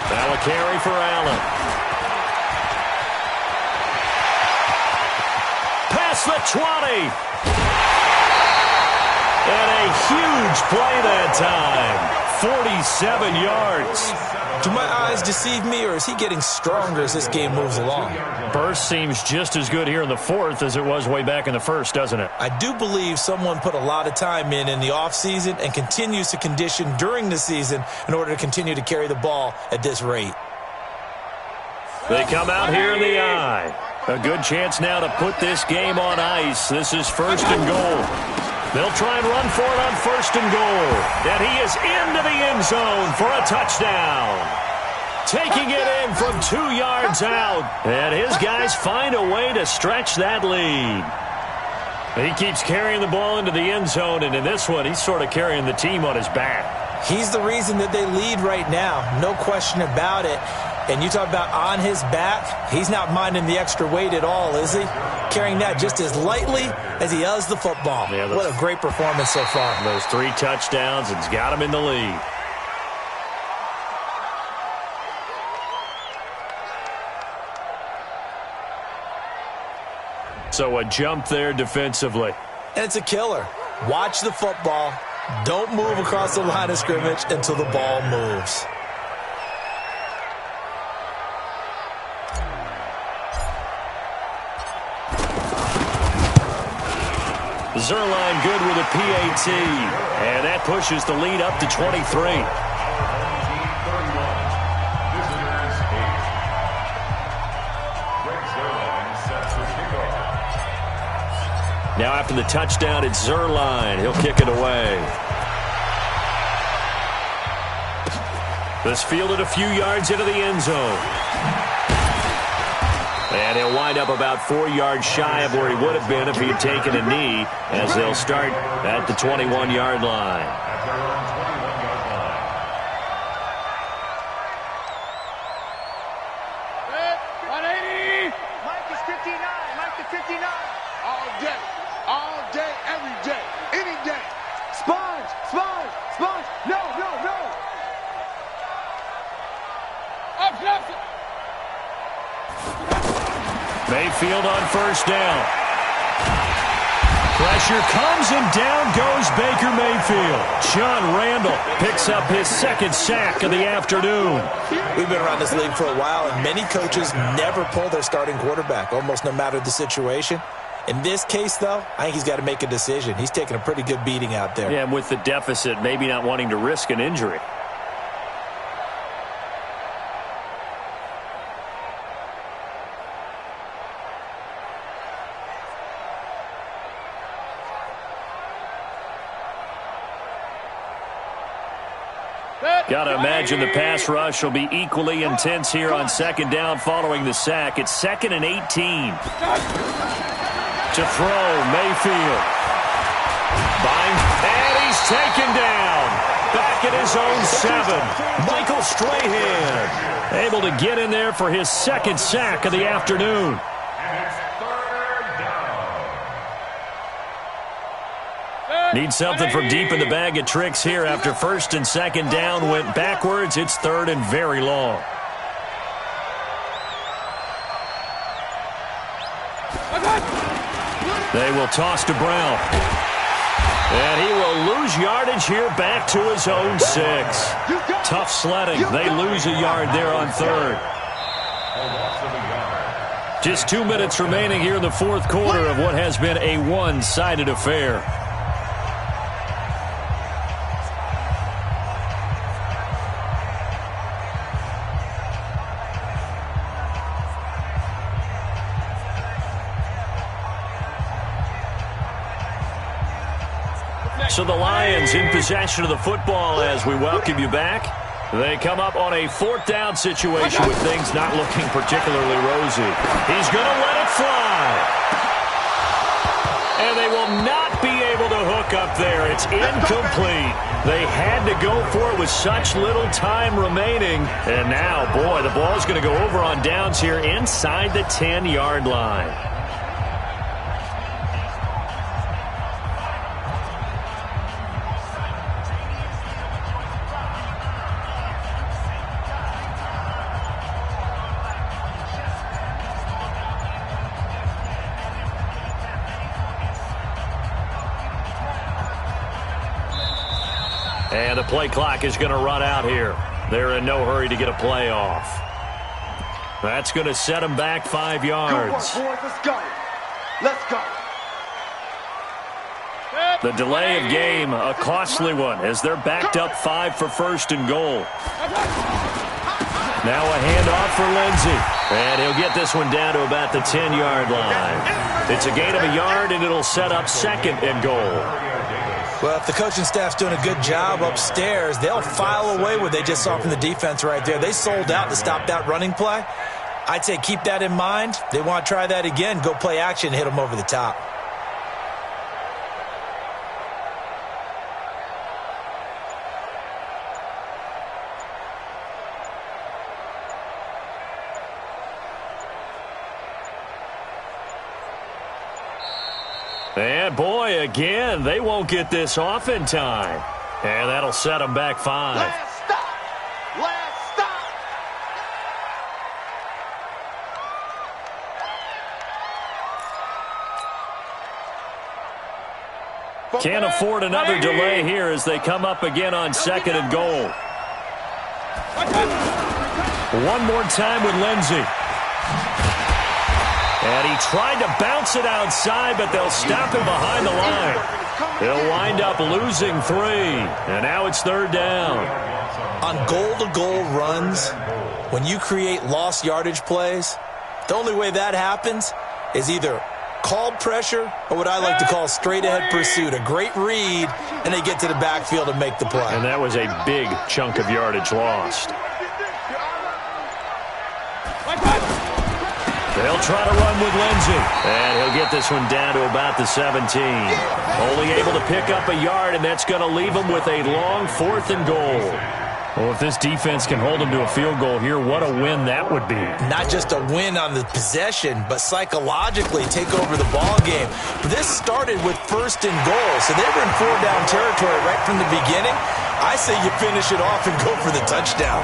Now a carry for Allen. across the 20. And a huge play that time. 47 yards. Do my eyes deceive me, or is he getting stronger as this game moves along? Burst seems just as good here in the fourth as it was way back in the first, doesn't it? I do believe someone put a lot of time in the offseason and continues to condition during the season in order to continue to carry the ball at this rate. They come out here in the eye. A good chance now to put this game on ice. This is first and goal. They'll try and run for it on first and goal. And he is into the end zone for a touchdown. Taking it in from 2 yards out. And his guys find a way to stretch that lead. He keeps carrying the ball into the end zone, and in this one, he's sort of carrying the team on his back. He's the reason that they lead right now. No question about it. And you talk about on his back, he's not minding the extra weight at all, is he? Carrying that just as lightly as he does the football. Yeah, what a great performance so far. Those 3 touchdowns, it's got him in the lead. So a jump there defensively. And it's a killer. Watch the football. Don't move across the line of scrimmage until the ball moves. Zerline good with a PAT. And that pushes the lead up to 23. Now after the touchdown, it's Zerline. He'll kick it away. This fielded a few yards into the end zone. And he'll wind up about 4 yards shy of where he would have been if he had taken a knee, as they'll start at the 21-yard line. Mike is 59. Mike is 59. All day, every day, any day. Sponge. No. Up. Mayfield on first down. Pressure comes and down goes Baker Mayfield. John Randall picks up his second sack of the afternoon. We've been around this league for a while, and many coaches never pull their starting quarterback, almost no matter the situation. In this case, though, I think he's got to make a decision. He's taking a pretty good beating out there. Yeah, and with the deficit, maybe not wanting to risk an injury. Got to imagine the pass rush will be equally intense here on second down following the sack. It's 2nd and 18. To throw, Mayfield. And he's taken down. Back at his own 7. Michael Strahan able to get in there for his second sack of the afternoon. Need something from deep in the bag of tricks here after first and second down went backwards. It's 3rd and very long. They will toss to Brown. And he will lose yardage here back to his own 6. Tough sledding. They lose a yard there on 3rd. Just 2 minutes remaining here in the fourth quarter of what has been a one-sided affair. So the Lions in possession of the football as we welcome you back. They come up on a 4th down situation with things not looking particularly rosy. He's going to let it fly. And they will not be able to hook up there. It's incomplete. They had to go for it with such little time remaining. And now, boy, the ball's going to go over on downs here inside the 10-yard line. And the play clock is going to run out here. They're in no hurry to get a play off. That's going to set them back 5 yards. Good work, boys. Let's go. Let's go. The delay of game, a costly one, as they're backed up 5 for first and goal. Now a handoff for Lindsey. And he'll get this one down to about the 10-yard line. It's a gain of a yard, and it'll set up second and goal. Well, if the coaching staff's doing a good job upstairs, they'll file away what they just saw from the defense right there. They sold out to stop that running play. I'd say keep that in mind. They want to try that again, go play action, hit them over the top. And boy, again, they won't get this off in time. And that'll set them back 5. Last stop. Last stop. Can't afford another delay here as they come up again on second and goal. One more time with Lindsey. And he tried to bounce it outside, but they'll stop him behind the line. They'll wind up losing 3. And now it's third down. On goal-to-goal runs, when you create lost yardage plays, the only way that happens is either called pressure or what I like to call straight-ahead pursuit. A great read, and they get to the backfield and make the play. And that was a big chunk of yardage lost. They'll try to run with Lindsey. And he'll get this one down to about the 17. Only able to pick up a yard, and that's going to leave him with a long 4th and goal. Well, if this defense can hold them to a field goal here, what a win that would be. Not just a win on the possession, but psychologically take over the ball game. This started with 1st and goal, so they were in 4-down territory right from the beginning. I say you finish it off and go for the touchdown.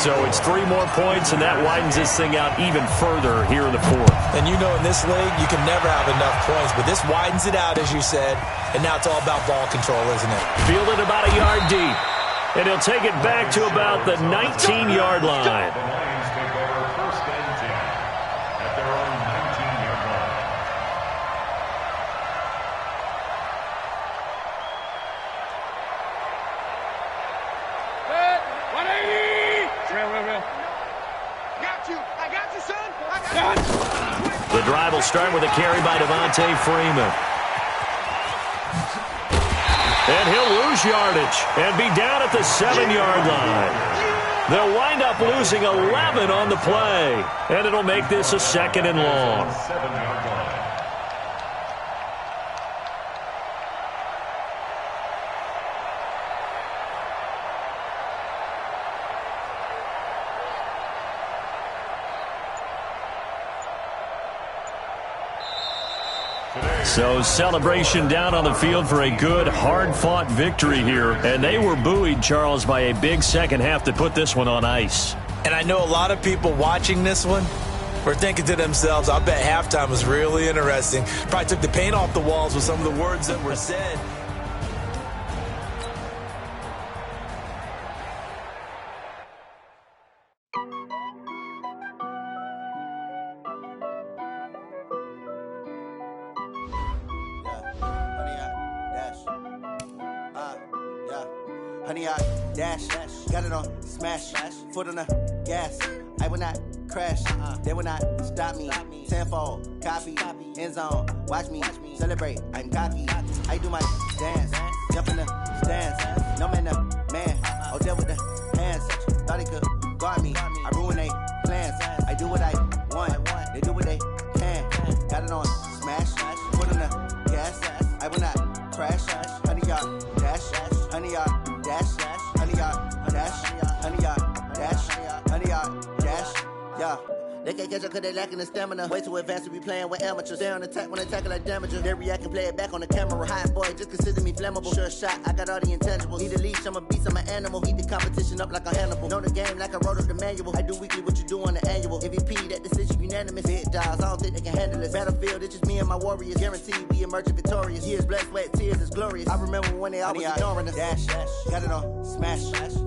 So it's 3 more points, and that widens this thing out even further here in the 4th. And you know in this league, you can never have enough points, but this widens it out, as you said, and now it's all about ball control, isn't it? Fielded about a yard deep, and he'll take it back to about the 19-yard line. The Lions take over first and 10 at their own 19-yard line. Good. 180. Real. Got you. I got you, son. I got you. The drive will start with a carry by Devontae Freeman. And he'll lose yardage and be down at the 7-yard line. They'll wind up losing 11 on the play, and it'll make this a 2nd and long. 7-yard line. So celebration down on the field for a good, hard-fought victory here. And they were buoyed, Charles, by a big second half to put this one on ice. And I know a lot of people watching this one were thinking to themselves, I bet halftime was really interesting. Probably took the paint off the walls with some of the words that were said. Honey, I dash, got it on smash, foot on the gas. I will not crash, they will not stop me. Tenfold, copy, end zone, watch me celebrate. I'm cocky, I do my dance, jump in the stands. No man, the man, oh, there with the hands. Thought he could guard me, I ruin they plans. I do what I want, they do what they can. Got it on smash, foot on the gas. I will not crash, honey, y'all dash, honey, y'all. Dash, honey, y'all, dash, honey, y'all, dash, honey, y'all, dash, yeah. They can't catch up cause they lacking the stamina. Way too advanced to be playing with amateurs. They on attack when they tackle like damages. They react and play it back on the camera. Hot boy, just consider me flammable. Sure shot, I got all the intangibles. Need a leash, I'm a beast, I'm an animal. Heat the competition up like a Hannibal. Know the game like I wrote up the manual. I do weekly what you do on the annual. MVP, that decision you unanimous. Big dogs, I don't think they can handle this. Battlefield, it's just me and my warriors. Guaranteed we emerging victorious. Years, blood, sweat, tears, it's glorious. I remember when they always ignoring us. Dash, got it on, smash,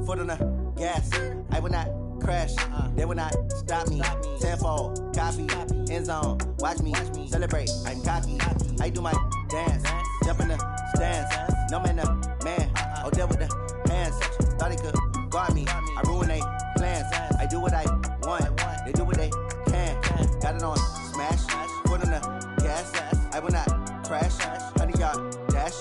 foot on the gas. I will not crash, they will not stop me. Tenfold, copy, end zone, watch me celebrate. I'm cocky, I do my dance, jump in the stands. No man, man, oh, there with the hands. Thought he could guard me, I ruin they plans. I do what I want, they do what they can. Got it on, smash, foot on the gas. I will not crash, 100-yard dash,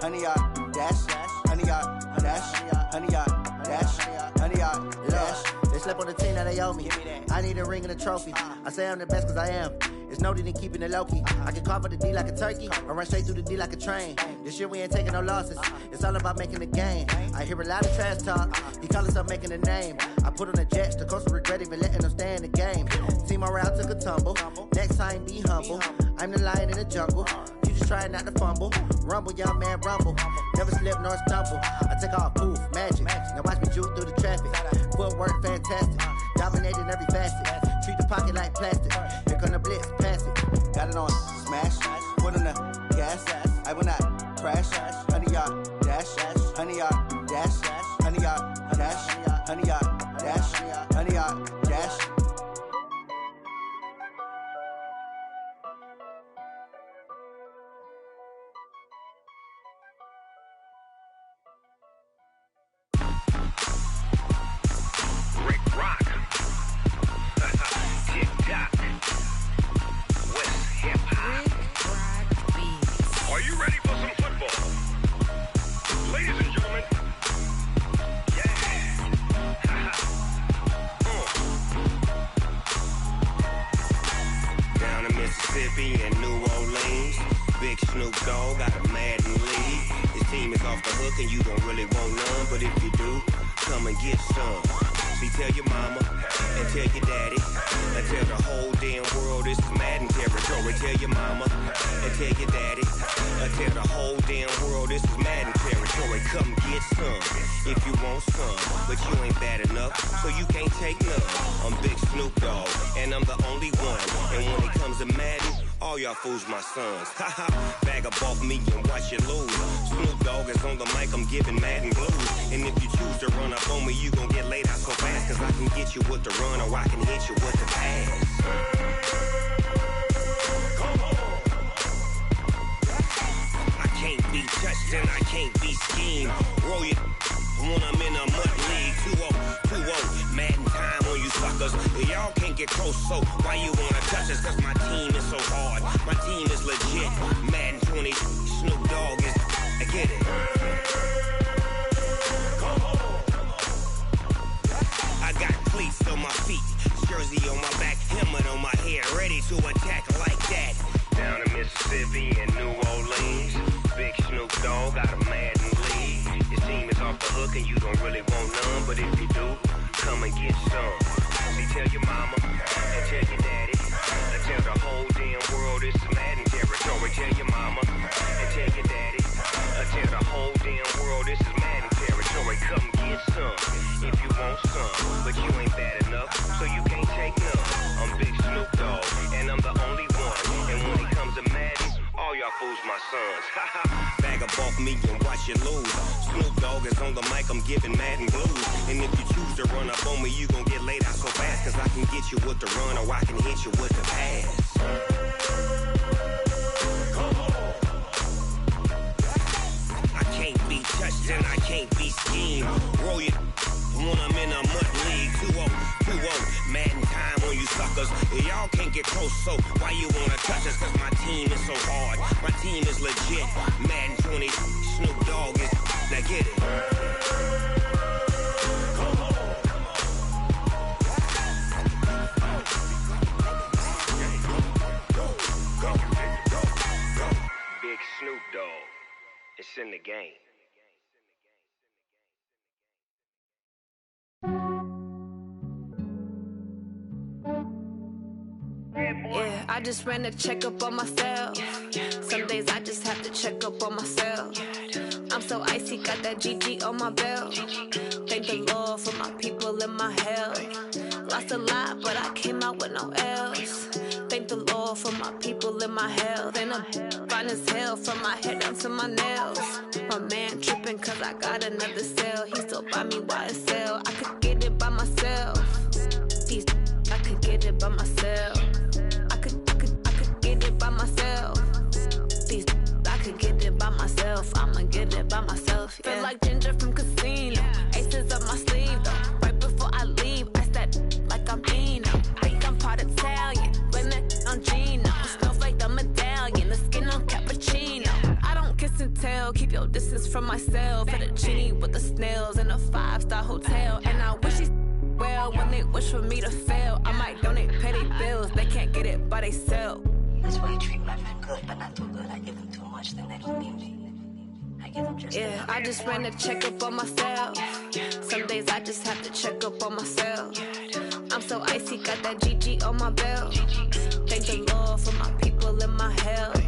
100-yard dash, 100-yard dash, 100-yard dash, 100-yard dash. They slept on the team that they owe me. I need a ring and a trophy. I say I'm the best cause I am. It's noted in keeping it low-key. I can carve for the D like a turkey, or run straight through the D like a train. This year we ain't taking no losses. It's all about making the game. I hear a lot of trash talk. He call himself making a name. I put on the Jets. The coach will regret even letting them stay in the game. Team morale took a tumble. Next time be humble. I'm the lion in the jungle. You just try not to fumble. Rumble, young man, rumble. Never slip nor stumble. I take off, poof, magic. Now watch me juke through the traffic. Footwork fantastic. Dominating every facet. Treat the pocket like plastic. Here come the blitz, pass it. Got it on, smash. Foot on the gas. I will not crash. 100-yard dash. 100-yard dash. 100-yard dash. 100-yard dash. 100-yard dash. And New Orleans, Big Snoop Dogg got a Madden league. His team is off the hook and you don't really want none, but if you do, come and get some. See, tell your mama and tell your daddy and tell the whole damn world this is Madden territory. Tell your mama and tell your daddy and tell the whole damn world this is Madden territory. Come get some if you want some, but you ain't bad enough, so you can't take none. I'm Big Snoop Dogg and I'm the only one, and when it comes to Madden, all y'all fools my sons. Haha, bag up off me and watch you lose. Snoop Dogg is on the mic, I'm giving Madden blues. And if you choose to run up on me, you gon' get laid out so fast, cause I can get you with the run or I can hit you with the pass. I can't be touched and I can't be schemed. Roll you when I'm in a mud league. 2-0, Madden time on you suckers. Y'all can't get close, so why you wanna touch us? Cause my team is so hard, my team is legit. Madden 20, Snoop Dogg is, I get it. I got cleats on my feet, jersey on my back, helmet on my head, ready to attack like that. Down in Mississippi and New Orleans, Big Snoop Dogg got a Madden league. Your team is off the hook and you don't really want none, but if you do, come and get some. See, tell your mama and tell your daddy and tell the whole damn world this is Madden territory. Tell your mama and tell your daddy and tell the whole damn world this is Madden territory. Come get some if you want some, but you ain't bad enough, so you can't take none. I'm Big Snoop Dogg and I'm the only one, and when it comes to Madden, all y'all fools my sons. Bag up off me and watch you lose. Snoop Dogg is on the mic, I'm giving Madden blues. And if you choose to run up on me, you gon' get laid out so fast, cause I can get you with the run or I can hit you with the pass. I can't be touched and I can't be schemed. Roll you when I'm in a mud league. 2-0, Madden time on you suckers. Y'all can't get close, so why you wanna touch us? Cause my team is so hard, my team is legit. Madden 20, Snoop Dogg is, now get it. Big Snoop Dogg, it's in the game. Yeah, I just ran a checkup on myself. Some days I just have to check up on myself. I'm so icy, got that GG on my belt. Thank the Lord for my people and my health. Lost a lot, but I came out with no L's. Thank the Lord for my people in my health. And I'm fine as hell from my head down to my nails. My man tripping cause I got another cell. He still buy me YSL. I could get it by myself. These I could get it by myself. I could get it by myself. These I could get it by myself. I'ma get it by myself. Yeah. Feel like Ginger from Casino. Aces up my sleeve though. Right before I leave, I step like I'm Dino. Think I'm part Italian. Blame it on Gino. Snowflake the medallion. The skin on cappuccino. I don't kiss and tell. Keep your distance from myself. Fettuccine with the snails in a 5-star hotel. And I wish these well when they wish for me to fail. I might donate petty bills. They can't get it by they sell. That's why I treat my men good, but not too good. I give them too much, then they don't need me. I give them just yeah, I just ran a checkup on myself. Some days I just have to check up on myself. I'm so icy, got that GG on my belt. Thank the Lord for my people in my health.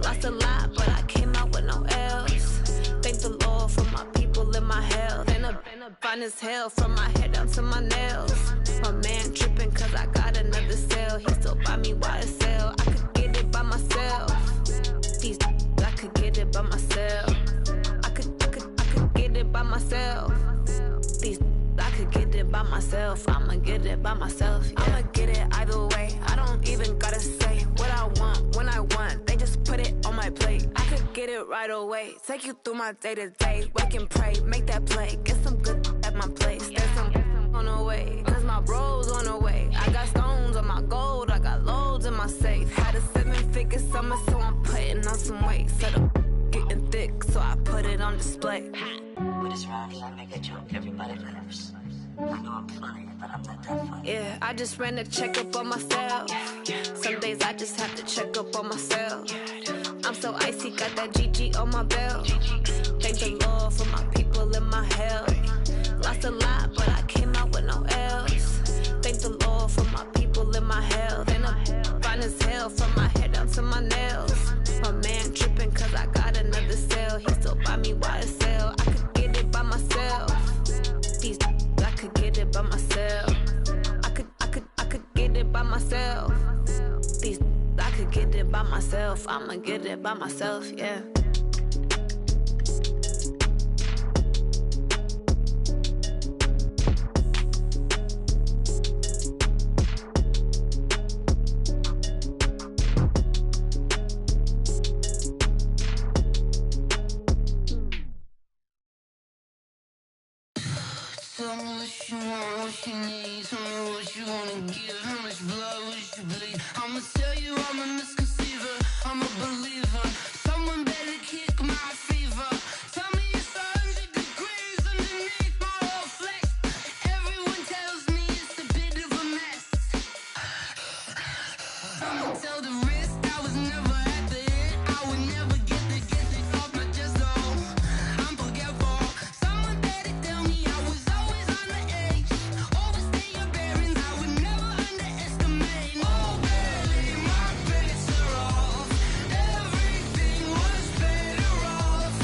Lost a lot, but I came out with no else. Thank the Lord for my people in my health. And I'm fine as hell from my head down to my nails. My man tripping cause I got another cell. He still buy me YSL. I could get it by myself. These I could get it by myself. I could get it by myself. These I could get it by myself. I'ma get it by myself. Yeah. I'ma get it either way. I don't even gotta say what I want when I want. They just put it on my plate. I could get it right away. Take you through my day to day. Wake and pray, make that play. Get some good at my place. There's some on the way. Cause my bro's on the way. I got stones on my gold. I got loads in my safe. Had a 7-figure summer, so I'm putting on some weight. Set up getting thick, so I put it on display. With this round here, I make a joke, everybody laughs. I know I'm funny, but I'm not that funny. Yeah, I just ran a checkup on myself. Some days I just have to check up on myself. I'm so icy, got that GG on my belt. Thank the Lord for my people in my health. Lost a lot, but I came out with no else. Thank the Lord for my people in my health. And I'm fine as hell from my head down to my nails. My man tripping cause I got another cell. He still buy me YSL. I could get it by myself. These I could get it by myself. I could get it by myself. These I could get it by myself. I'ma get it by myself, yeah. Tell me what you want, what you need. Tell me what you wanna give. How much blood would you bleed? I'ma tell you I'm a misconceiver. I'm a believer. Someone better kick my fever. Tell me it's 100 degrees underneath my whole flesh. Everyone tells me it's a bit of a mess. I'ma tell the risk I was never at the end. I would never get this off my chest though. I'm forgetful. Someone better tell me I was always on the edge. Overstay your bearings, I would never underestimate. Oh baby, my bets are off. Everything was better off.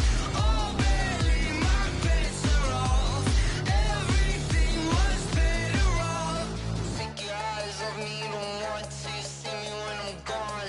Oh baby, my bets are off. Everything was better off. Take your eyes off me, don't want to see me when I'm gone.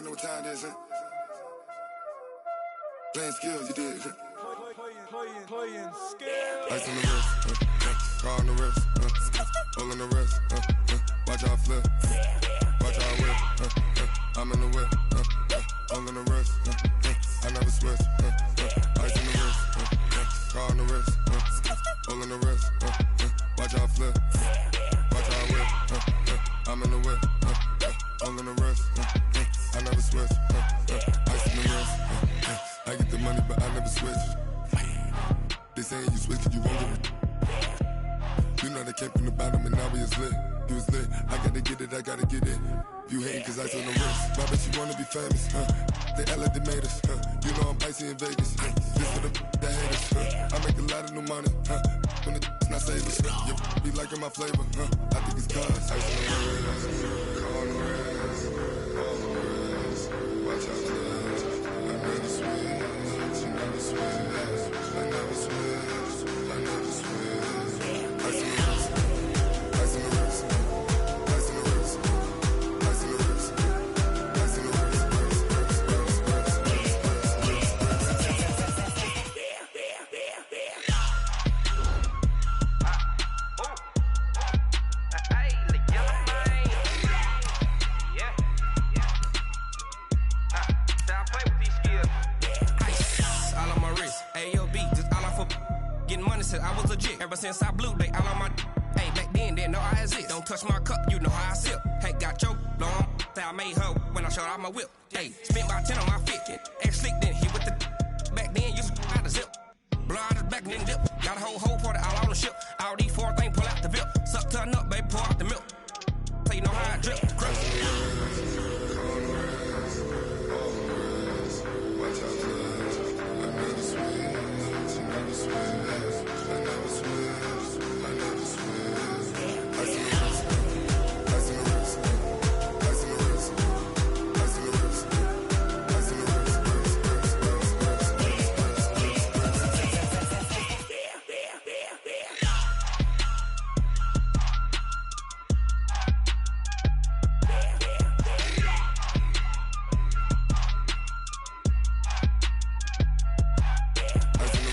already know what time it is, huh? Playing skills, you did. Playing skills. Ice on the wrist, car on the wrist, all on the wrist, watch how I flip, watch how I whip, I'm in the whip, all on the wrist, I never switch, ice on the wrist, car on the wrist, all on the wrist, watch how I flip, watch how I whip, I'm in the whip, all on the wrist, I never switch, ice on the wrist, I get the money but I never switch. They saying you switch and you won't get it. You know they came from the bottom and now we is lit. You was lit, I gotta get it, I gotta get it. You hating cause ice on the wrist. Why bet you wanna be famous, They act like they made us, You know I'm icy in Vegas, This for the haters, I make a lot of new money, When it's not savers, You be liking my flavor, I think it's cause ice on the wrist, car on the wrist, all on the wrist. Watch out for this, I never switch, you never switch. I never switch, I never switch. Ice on the wrist, ice on the wrist, ice on the wrist, ice on the wrist, ice on the wrist, I was legit. Ever since I blew, they all on my. Hey, back then, didn't know I exist. Don't touch my cup, you know how I sip. Hey, got choked, long. Say I made her when I showed off my whip. Hey, spent about 10 on my fit. Ex-slick, then hit with the. Back then, used to out the zip. Blow out his back, then dip. Got a whole party all on the ship. All these 4 things pull out the bip. Suck to a nut, baby, pour out the milk. So you know how I drip. Crush. Watch out for this, I never switch, you never switch. I never switch, I never switch. Ice on the wrist, ice on the wrist, ice on the wrist, ice on the wrist, ice on the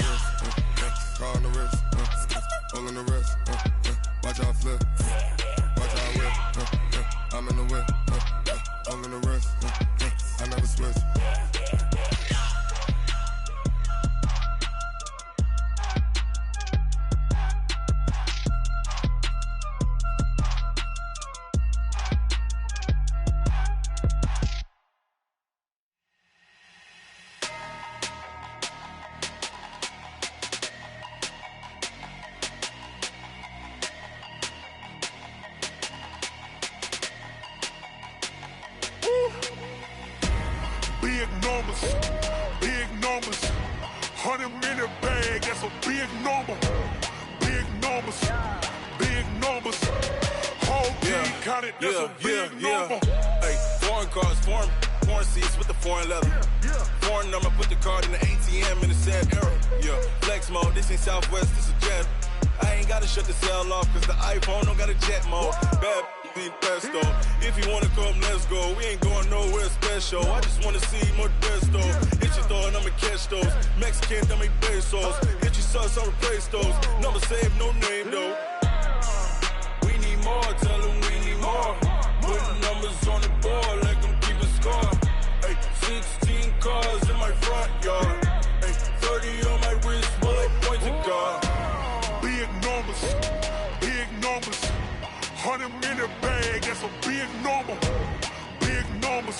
wrist, car on the wrist, all on the wrist, watch how I flip, watch how I whip, I'm in the whip, all on the wrist, I never switch. Big numbers, 100-minute bag, that's a big number. Big numbers, whole team counted, that's a big number. Hey, foreign cars, foreign seats with the foreign leather. Foreign number, put the card in the ATM in the sad era. Yeah, flex mode, this ain't Southwest, this a jet. I ain't gotta shut the cell off, cause the iPhone don't got a jet mode. Bad be pesto. If you wanna come, let's go. We ain't going nowhere special. I just wanna see more pesto. Hit your thought, I'ma catch those. Mexican, dummy pesos. Hit your sus, I'll replace those. Number saved, no name though. We need more, tell them we need more. Putting numbers on the board like I'm keeping score. Hey, 16 cars in my front yard. Hey, 30 on my wrist, bullet point to God. Big numbers, 100-minute bag, that's a big number. Big numbers,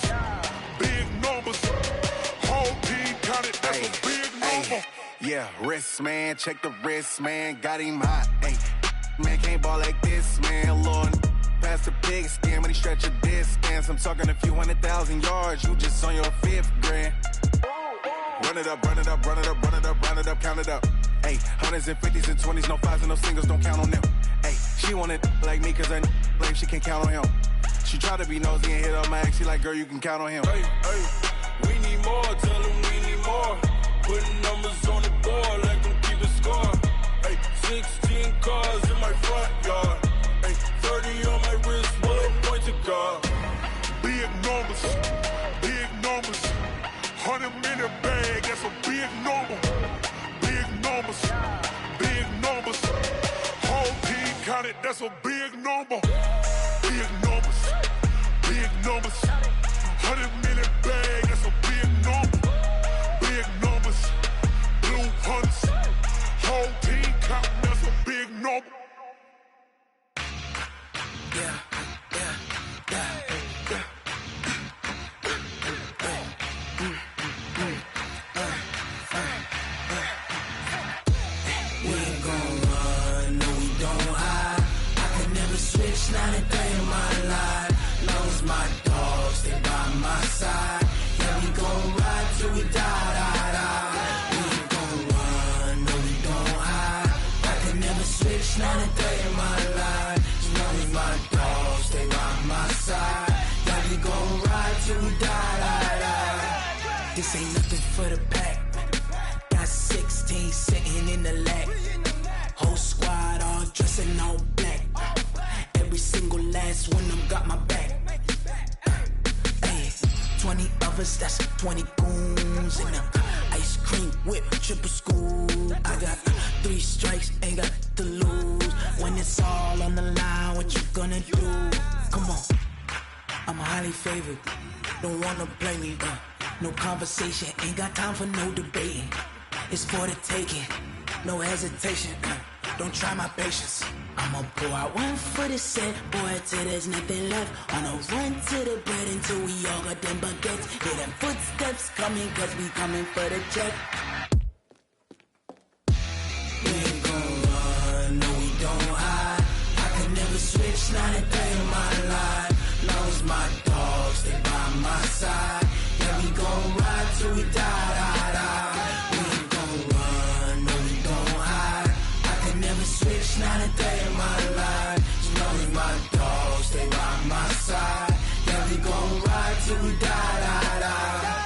whole team counted, that's a big number. Yeah, wrist man, check the wrist man, got him hot. Ay, man can't ball like this, man. Lord, past the pig skin when he stretch a distance. I'm talking a few 100,000 yards, you just on your 5th grand. Run it up, run it up, run it up, run it up, run it up, count it up. Ay, 100s and 50s and 20s, no 5s and no singles, don't count on them. Ay, she want it like me, cause I blame she can't count on him. She try to be nosy and hit up my ex, she like, girl, you can count on him. Hey, we need more, tell them we need more. Putting numbers on the board like I'm keeping score. Hey, 16 cars in my front yard. Hey, 30 on my wrist, bullet point to God. Big Whole team counted, that's a big number. Big numbers, big numbers. 100 million bag, that's a big number. Big numbers, blue hunts. Whole team counting, that's a big number. Yeah. Not a day in my life. Long as my dogs stay by my side. Yeah, we gon' ride till we die, die, die. We ain't gon' run, no, we don't hide. I can never switch, not a day in my life. As long as my dogs stay by my side. Yeah, we gon' ride till we die, die, die. This ain't nothing for the pack. Got 16 sitting in the lap. Whole squad all dressing all black. Every single last one of them got my back. Hey, 20 of us, that's 20 goons. And ice cream whip, triple scoop. I got 3 strikes, ain't got to lose. When it's all on the line, what you gonna do? Come on, I'm highly favored. Don't wanna play me, no conversation, ain't got time for no debating. It's for the taking, no hesitation. Don't try my patience. I'ma pour out one for the set, boy, till there's nothing left. On a run to the bread until we all got them baguettes. Hear them footsteps coming, cause we coming for the check. We ain't gon' run, no, we don't hide. I can never switch, not a day in my life. Long as my dogs stay by my side. Yeah, we gon' ride till we die, die, die. We ain't gon' run, no, we don't hide. I can never switch, not a day in my life. As long as my dogs stay by my side. Yeah, we gon' ride till we die, die, die.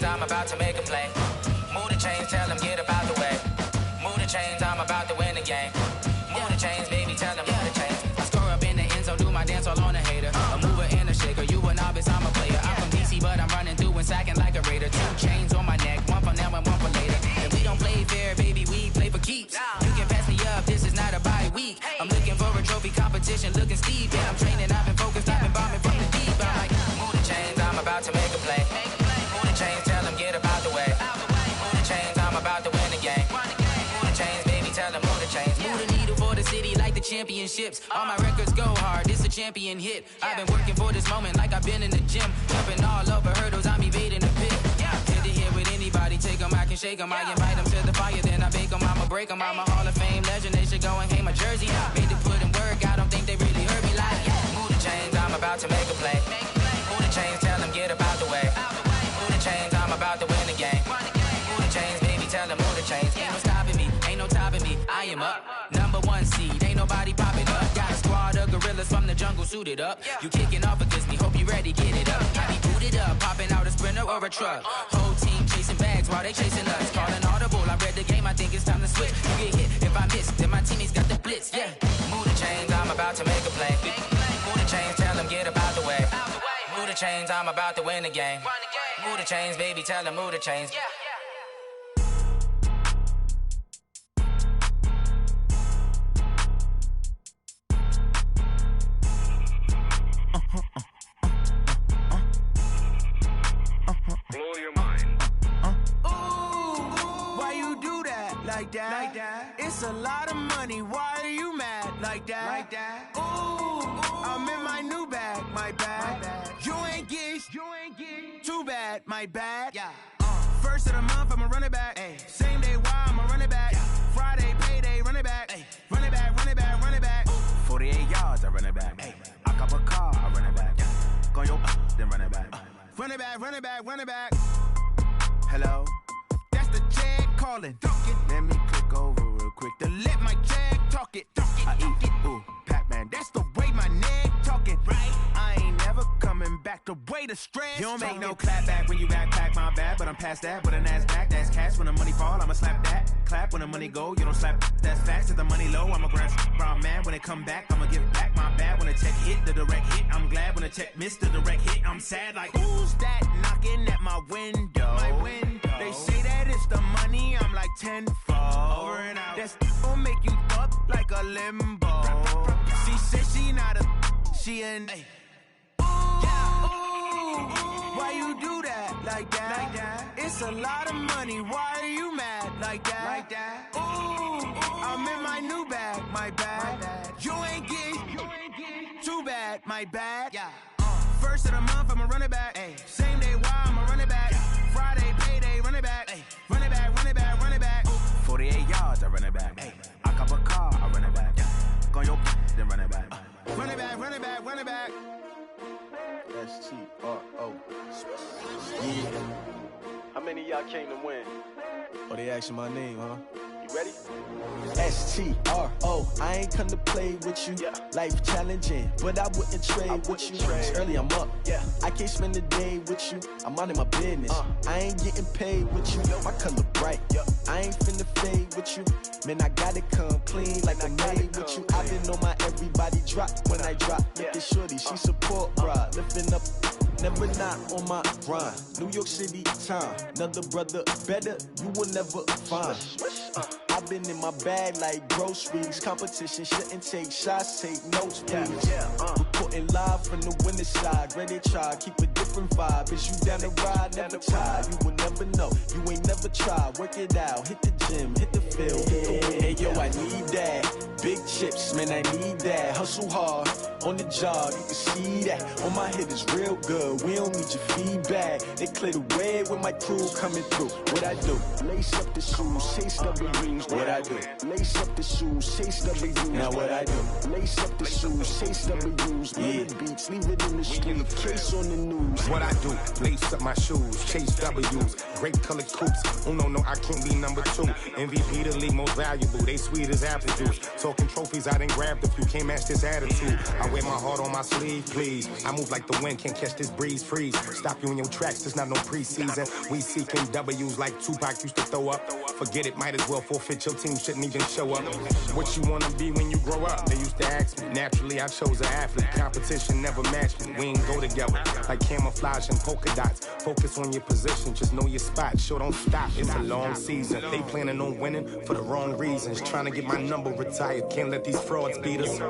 I'm about to make a play. Move the chains, tell them get about the way. Move the chains, I'm about to win the game. Move the chains, baby, tell them move the chains. I score up in the end zone, do my dance all on a hater. A mover and a shaker, you a novice, I'm a player. I'm from DC, but I'm running through and sacking like a raider. 2 chains on my neck, one for now and one for later. And we don't play fair, baby, we play for keeps. You can pass me up, this is not a bye week. I'm looking for a trophy competition, looking steep. Yeah, I'm training, I've been focused, I've been bombing from the deep. I'm like, move the chains, I'm about to make a play. Move the chains, tell them get about the way. Move the chains, I'm about to win the game. Move the chains, baby, tell them move the chains. Move the needle for the city like the championships. All my records go hard, this a champion hit. I've been working for this moment like I've been in the gym. Jumping all over hurdles, I'm evading the pit. Hit the hit with anybody, take them, I can shake them. I invite them to the fire, then I bake them, I'ma break them. I'm a Hall of Fame legend, they should go and hang my jersey. Made to put in work, I don't think they really heard me like, move the chains, I'm about to make a play. Move the chains, tell them get about the way. Move the chains, I'm about to win the game. Move the chains, baby, tell them move the chains. Ain't no stopping me, ain't no topping me, I am up. Number 1 seed, ain't nobody popping up. Got a squad of gorillas from the jungle suited up. You kicking off against me, hope you ready, get it up. I be booted up, popping out a Sprinter or a truck. Whole team chasing bags while they chasing us. Calling audible, I read the game, I think it's time to switch. You get hit, if I miss, then my teammates got the blitz, yeah. Move the chains, I'm about to make a play. Move the chains, tell them get about the way. Move the chains, I'm about to win the game. Move the chains, baby, tell them move the chains. Blow your mind. Why you do that? Like that? Like that? It's a lot of money. Why are you mad? Like that? Like that? I'm in my new bag. My bag. You ain't getting too bad. My bad. Yeah. First of the month, I'ma run it back. Ay. Same day, why I'ma run it back. Friday, payday, run it back. Ay. Run it back, run it back, run it back. 48 yards, I run it back. Ay. I cop a car, I run it back. Go yo, then run it back. Run it back, run it back, run it back. Hello? That's the Chad calling. Let me click over real quick. The lip the stress. You don't make no clap back when you backpack, my bad. But I'm past that, but a NASDAQ, that's cash. When the money fall, I'ma slap that. Clap when the money go, you don't slap, that's facts. If the money low, I'ma grab brown man. When it come back, I'ma give back my bad. When the check hit, the direct hit, I'm glad. When the check missed, the direct hit, I'm sad. Like, who's that knocking at my window? They say that it's the money, I'm like tenfold. Over and out. That's gon' make you up like a limbo. She said she not a, she an. Why you do that like that? It's a lot of money. Why are you mad like that? Ooh, I'm in my new bag, my bad. You ain't getting too bad, my bad. First of the month, I'ma run it back. Same day, why I'ma run it back. Friday, payday, run it back. Run it back, run it back, run it back. 48 yards, I run it back. I cop a car, I run it back. Go on your then run it back. Run it back, run it back, run it back. S-T-R-O. Yeah. How many of y'all came to win? Oh, they asking my name, huh? You ready? S-T-R-O. I ain't come to play with you. Life challenging, but I wouldn't trade with you. It's early, I'm up. I can't spend the day with you. I'm minding my business. I ain't getting paid with you. My color bright. I ain't finna fade with you. Man, I gotta come clean like I made with you. I've been on my everybody drop when I drop. Look at shorty, she support, bruh. Lifting up, never not on my grind. New York City time, another brother better, you will never find. I've been in my bag like groceries. Competition shouldn't take shots, take notes, please. Reporting live from the winning side. Ready to try, keep a different vibe. Is you down the ride, never tired. You will never know, you ain't never tried. Work it out, hit the gym, hit the field, hit the wind. Hey yo, I need that. Big chips, man, I need that. Hustle hard, on the job, you can see that. On my hit is real good, we don't need your feedback. They clear the way with my crew coming through. What I do? Lace up the shoes, chase W's. What I do? Lace up the shoes, chase W's. Now what I do? Lace up the shoes, chase W's. Yeah, beats, leave it in the street, case on the news. What I do? Lace up my shoes, chase W's. Great colored coops. Oh no, I can't be number 2. MVP the league most valuable. They sweet as apple juice. Talking trophies, I done grabbed a few. Can't match this attitude. I wear my heart on my sleeve, please. I move like the wind, can't catch this breeze. Freeze. Stop you in your tracks. There's not no preseason. We seeking W's like Tupac used to throw up. Forget it, might as well forfeit. Your team shouldn't even show up. What you wanna be when you grow up? They used to ask me. Naturally, I chose an athlete. Competition never matched me. We ain't go together like camouflage and polka dots. Focus on your position, just know your spot. Sure, don't stop. It's a long season. They planning on winning for the wrong reasons. Trying to get my number retired. Can't let these frauds beat us.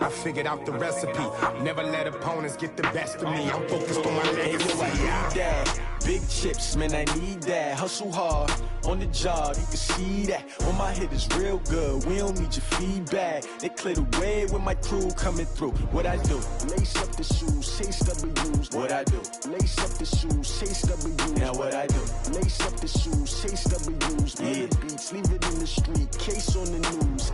I figured out the recipe. Never let opponents get the best of me. I'm focused on my legacy. Big chips, man, I need that. Hustle hard, on the job, you can see that. On my hit is real good, we don't need your feedback. They clear the way with my crew coming through. What I do? Lace up the shoes, chase W's. What I do? Lace up the shoes, chase W's. Now what I do? Lace up the shoes, chase W's. Yeah, beats, leave it in the street, case on the news.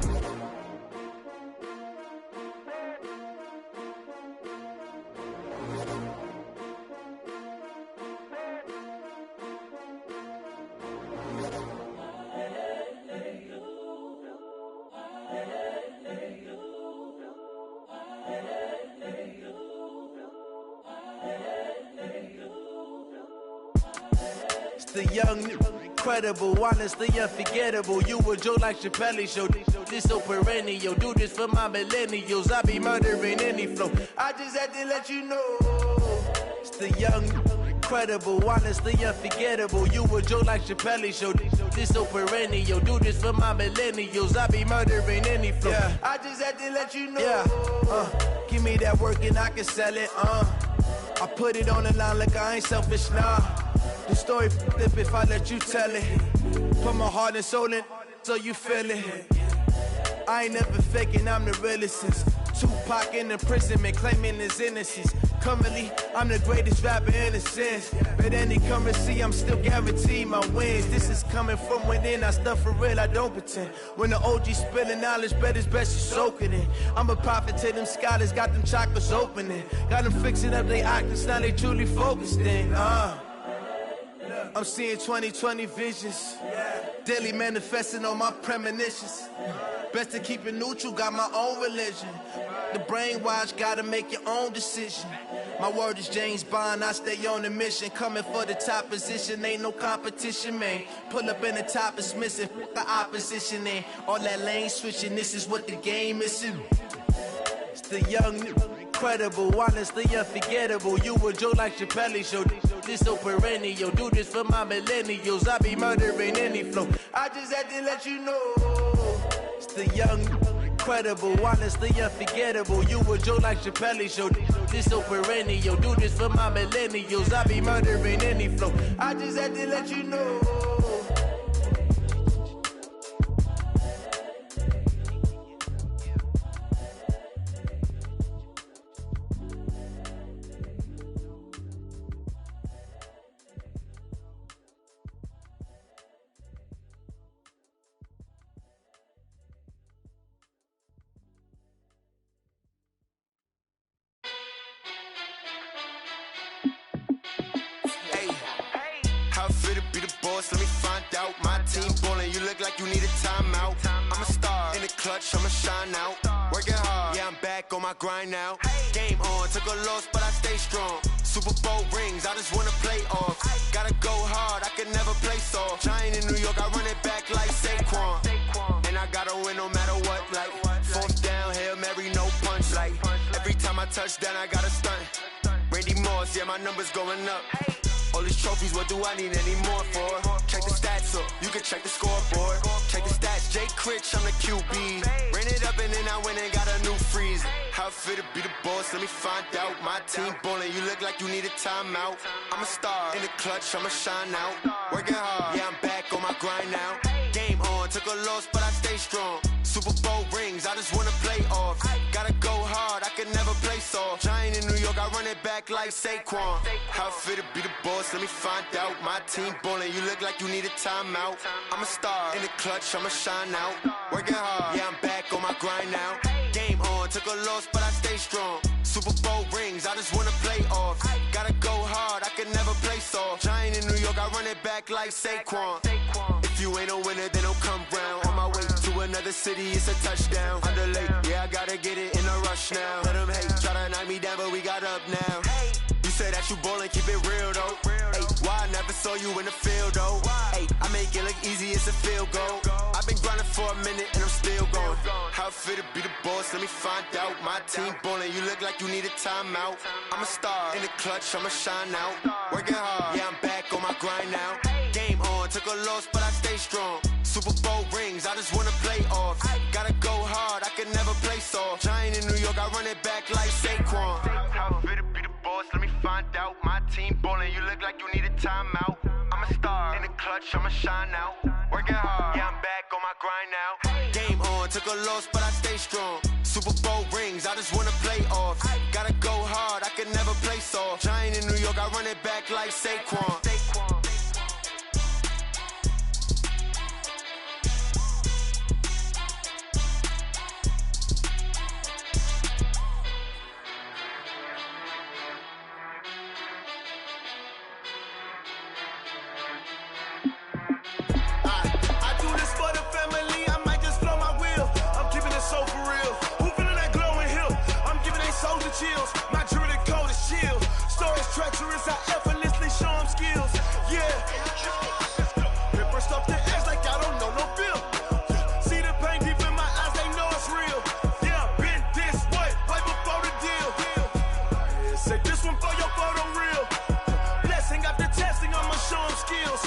The young, incredible, honestly unforgettable. You a Joe like Chappelle show. This so perennial. Do this for my millennials. I be murdering any flow. I just had to let you know. It's the young, incredible, honestly unforgettable. You a Joe like Chappelle show. This so perennial. Do this for my millennials. I be murdering any flow. I just had to let you know. Give me that work and I can sell it. I put it on the line like I ain't selfish, nah. The story flip if I let you tell it. Put my heart and soul in so you feel it. I ain't never faking, I'm the realest since Tupac in imprisonment, claiming his innocence. Currently, I'm the greatest rapper in a sense. But any currency, I'm still guaranteed my wins. This is coming from within, I stuff for real, I don't pretend. When the OG spilling knowledge, bet it's best you soak it in. I'm a prophet to them scholars, got them chakras opening. Got them fixing up they octaves, now they truly focused in. I'm seeing 2020 visions, daily manifesting on my premonitions. Best to keep it neutral, got my own religion. The brainwash, gotta make your own decision. My word is James Bond, I stay on the mission. Coming for the top position, ain't no competition, man. Pull up in the top, it's missing, the opposition, and all that lane switching, this is what the game is. It's the young, incredible, honestly unforgettable. You a joke like Chappelle show, this so perennial. Do this for my millennials, I be murdering any flow. I just had to let you know. It's the young, incredible, honestly unforgettable. You a joke like Chappelle show, this so perennial. Do this for my millennials, I be murdering any flow. I just had to let you know. Let me find out. My team ballin', you look like you need a timeout. I'm a star in the clutch, I'ma shine out. Working hard, yeah, I'm back on my grind now. Game on, took a loss, but I stay strong. Super Bowl rings, I just wanna play off. Gotta go hard, I can never play soft. Giant in New York, I run it back like Saquon. And I gotta win no matter what, like fourth down, Hail Mary, no punch. Like every time I touch down, I gotta stunt. Randy Moss, yeah, my numbers going up. All these trophies, what do I need any more for? Check the stats up, you can check the scoreboard. Check the stats, Jay Critch, I'm the QB. Ran it up and then I went and got a new freeze. How it feel to be the boss, let me find out. My team ballin', you look like you need a timeout. I'm a star in the clutch, I'ma shine out. Working hard, yeah, I'm back on my grind now. Game on, took a loss, but I stay strong. Super Bowl rings, I just wanna play off. Gotta go hard, I can never play soft. Giant in New York, I run it back like Saquon. How it feel to be the boss, let me find out. My team ballin', you look like you need a timeout. I'm a star in the clutch, I'ma shine out. Working hard, yeah, I'm back on my grind now. Game on, took a loss, but I stay strong. Super Bowl rings, I just wanna play off. Gotta go hard, I can never play soft. Giant in New York, I run it back like Saquon. If you ain't a winner, then don't come round. On my way to another city, it's a touchdown. Underlay, yeah, I gotta get it in a rush now. Let them hate, try to knock me down, but we got up now. You say that you ballin', keep it real though. Hey, why I never saw you in the field though? Hey, I make it look easy, it's a field goal. I've been grinding for a minute and I'm still going. How it feel to be the boss, let me find out. My team ballin', you look like you need a timeout. I'm a star in the clutch, I'ma shine out. Working hard, yeah, I'm back on my grind now. Game on, took a loss, but I stay strong. Super Bowl rings, I just wanna play off. Gotta go hard, I can never play soft. Giant in New York, I run it back like Saquon. How it feel to be the boss, let me find out. My team ballin', you look like you need a timeout. I'm a star in the clutch, I'ma shine out. Working hard, yeah, I'm back on my grind now. Game on, took a loss, but I stay strong. Super Bowl rings, I just wanna play off. Gotta go hard, I can never play soft. Giant in New York, I run it back like Saquon. Chills. My jewelry code is chill. Stories treacherous, I effortlessly show them skills. Yeah. Paper stuff the edge like I don't know no bill. See the pain deep in my eyes, they know it's real. Yeah, been this way before the deal. Say this one for your photo real. Blessing after testing, I'ma show them skills.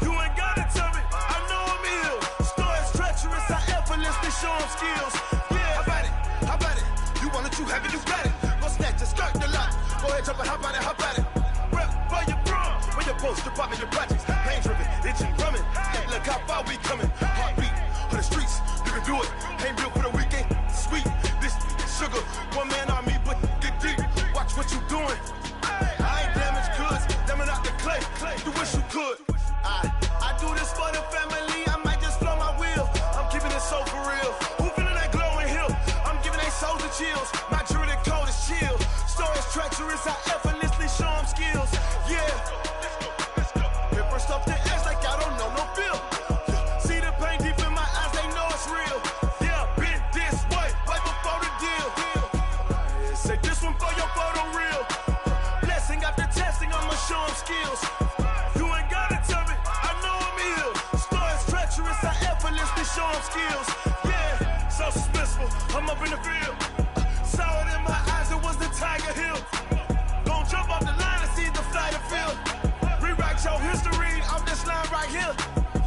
You ain't gotta tell me, I know I'm ill. Stories treacherous, I effortlessly show them skills. Yeah, how about it? How about it? You want it, you have it, you got it. Go snatch it, skirt the lot. Go ahead, jump it, how about it, how about it? Rep for your bro, when your post, your poppin', your projects. Pain driven, itching, drumming. Hey, look how far we coming. Heartbeat on the streets, you can do it. Ain't built for the weekend, sweet. This sugar, one man army, but get deep. Watch what you doing. I ain't damaged goods, damn out the clay. You wish you could. I do this for the family, I might just blow my wheel. I'm keeping it so for real. Who feeling that glowing hill? I'm giving they souls the chills. My jewelry code is chill. Stories treacherous, I effortlessly show them skills. Yeah. Paper stuff the edge like I don't know no bill. See the pain deep in my eyes, they know it's real. Yeah. river, I'm up in the field. Saw it in my eyes, it was the Tiger Hill. Gon' jump off the line and see the fly the field. Rewrite your history off this line right here.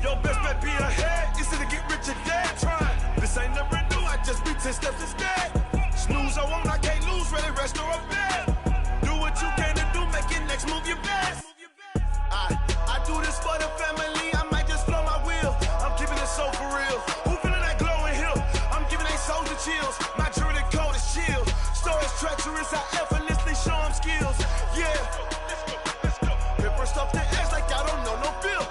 Your best bet be ahead, it's to get rich or dead. Trying, this ain't never new, I just be 10 steps instead. Snooze I won't, I can't lose, ready, rest or a bed. Do what you can to do, make it next move your best. I do this for the family, I might just blow my wheel. I'm keeping it so for real. Who feeling that glowing hill? I'm giving they souls the chills. My jewelry code is chill. Stories treacherous, I effortlessly show them skills. Yeah. Paper stuff the edge like I don't know no feel.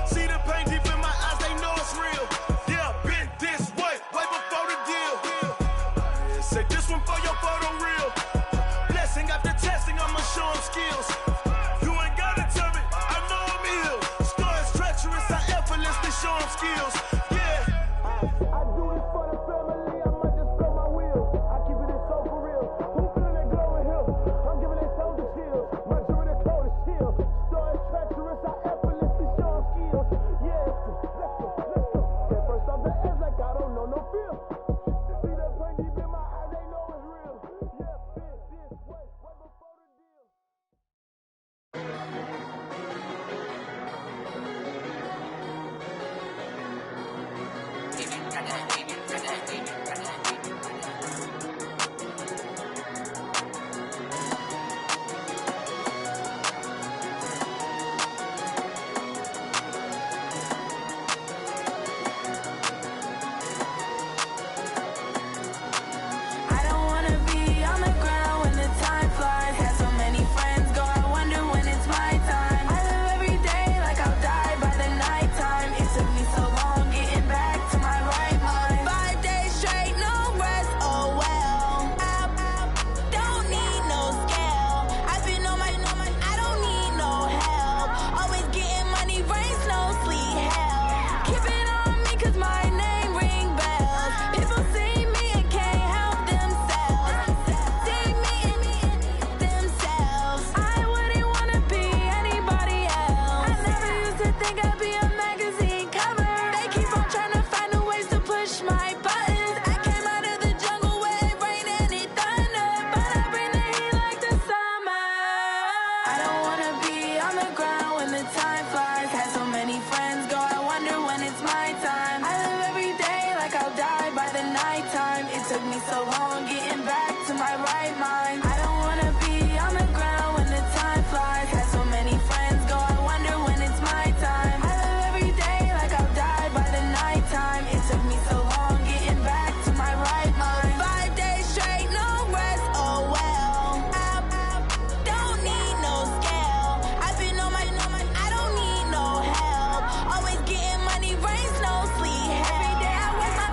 See the pain deep in my eyes, they know it's real. Yeah, been this way before the deal. Say this one for your photo reel. Blessing after testing, I'ma show them skills. You ain't gotta tell me, I know I'm ill. Stories treacherous, I effortlessly show them skills. Yeah. I do this for the family, I might just blow my wheel. I keep it so for real. Who feeling that glowing hill? I'm giving they souls the chills. My jewelry code is chill. Stories treacherous, I effortlessly show them skills. Yeah. Let's go. Get first off the edge like I don't know no feel. See that pain deep in my eyes, they know it's real. Yeah, been this way before the deal. I don't wanna be on the ground when the time flies. Had so many friends go, I wonder when it's my time. I live every day like I'll die by the nighttime. It took me so long getting back to my right mind. 5 days straight, no rest, oh well. I don't need no scale. I've been on my, I don't need no help. Always getting money, rain, snow, sleet, hell. Keep it on me cause my name ring bells. People see me and can't help themselves. See me and themselves. I wouldn't wanna be anybody else. I never used to think I'd be a magazine cover. They keep on trying to find new ways to push my buttons. I came out of the jungle where it rained and it thundered, but I bring the heat like the summer. I don't wanna be on the ground when the time flies. Had so many friends go, I wonder when it's my time. I live every day like I'll die by the nighttime. It took me so long getting back to my right mind. I don't wanna be on the ground when the time flies. Had so many friends go, I wonder when it's my time. I live every day like I'll die by the nighttime. It took me so long getting back to my right mind. 5 days straight, no rest, oh well. I don't need no scale. I've been on my, I don't need no help. Always getting money, rain, snow, sleet, hell. Every day I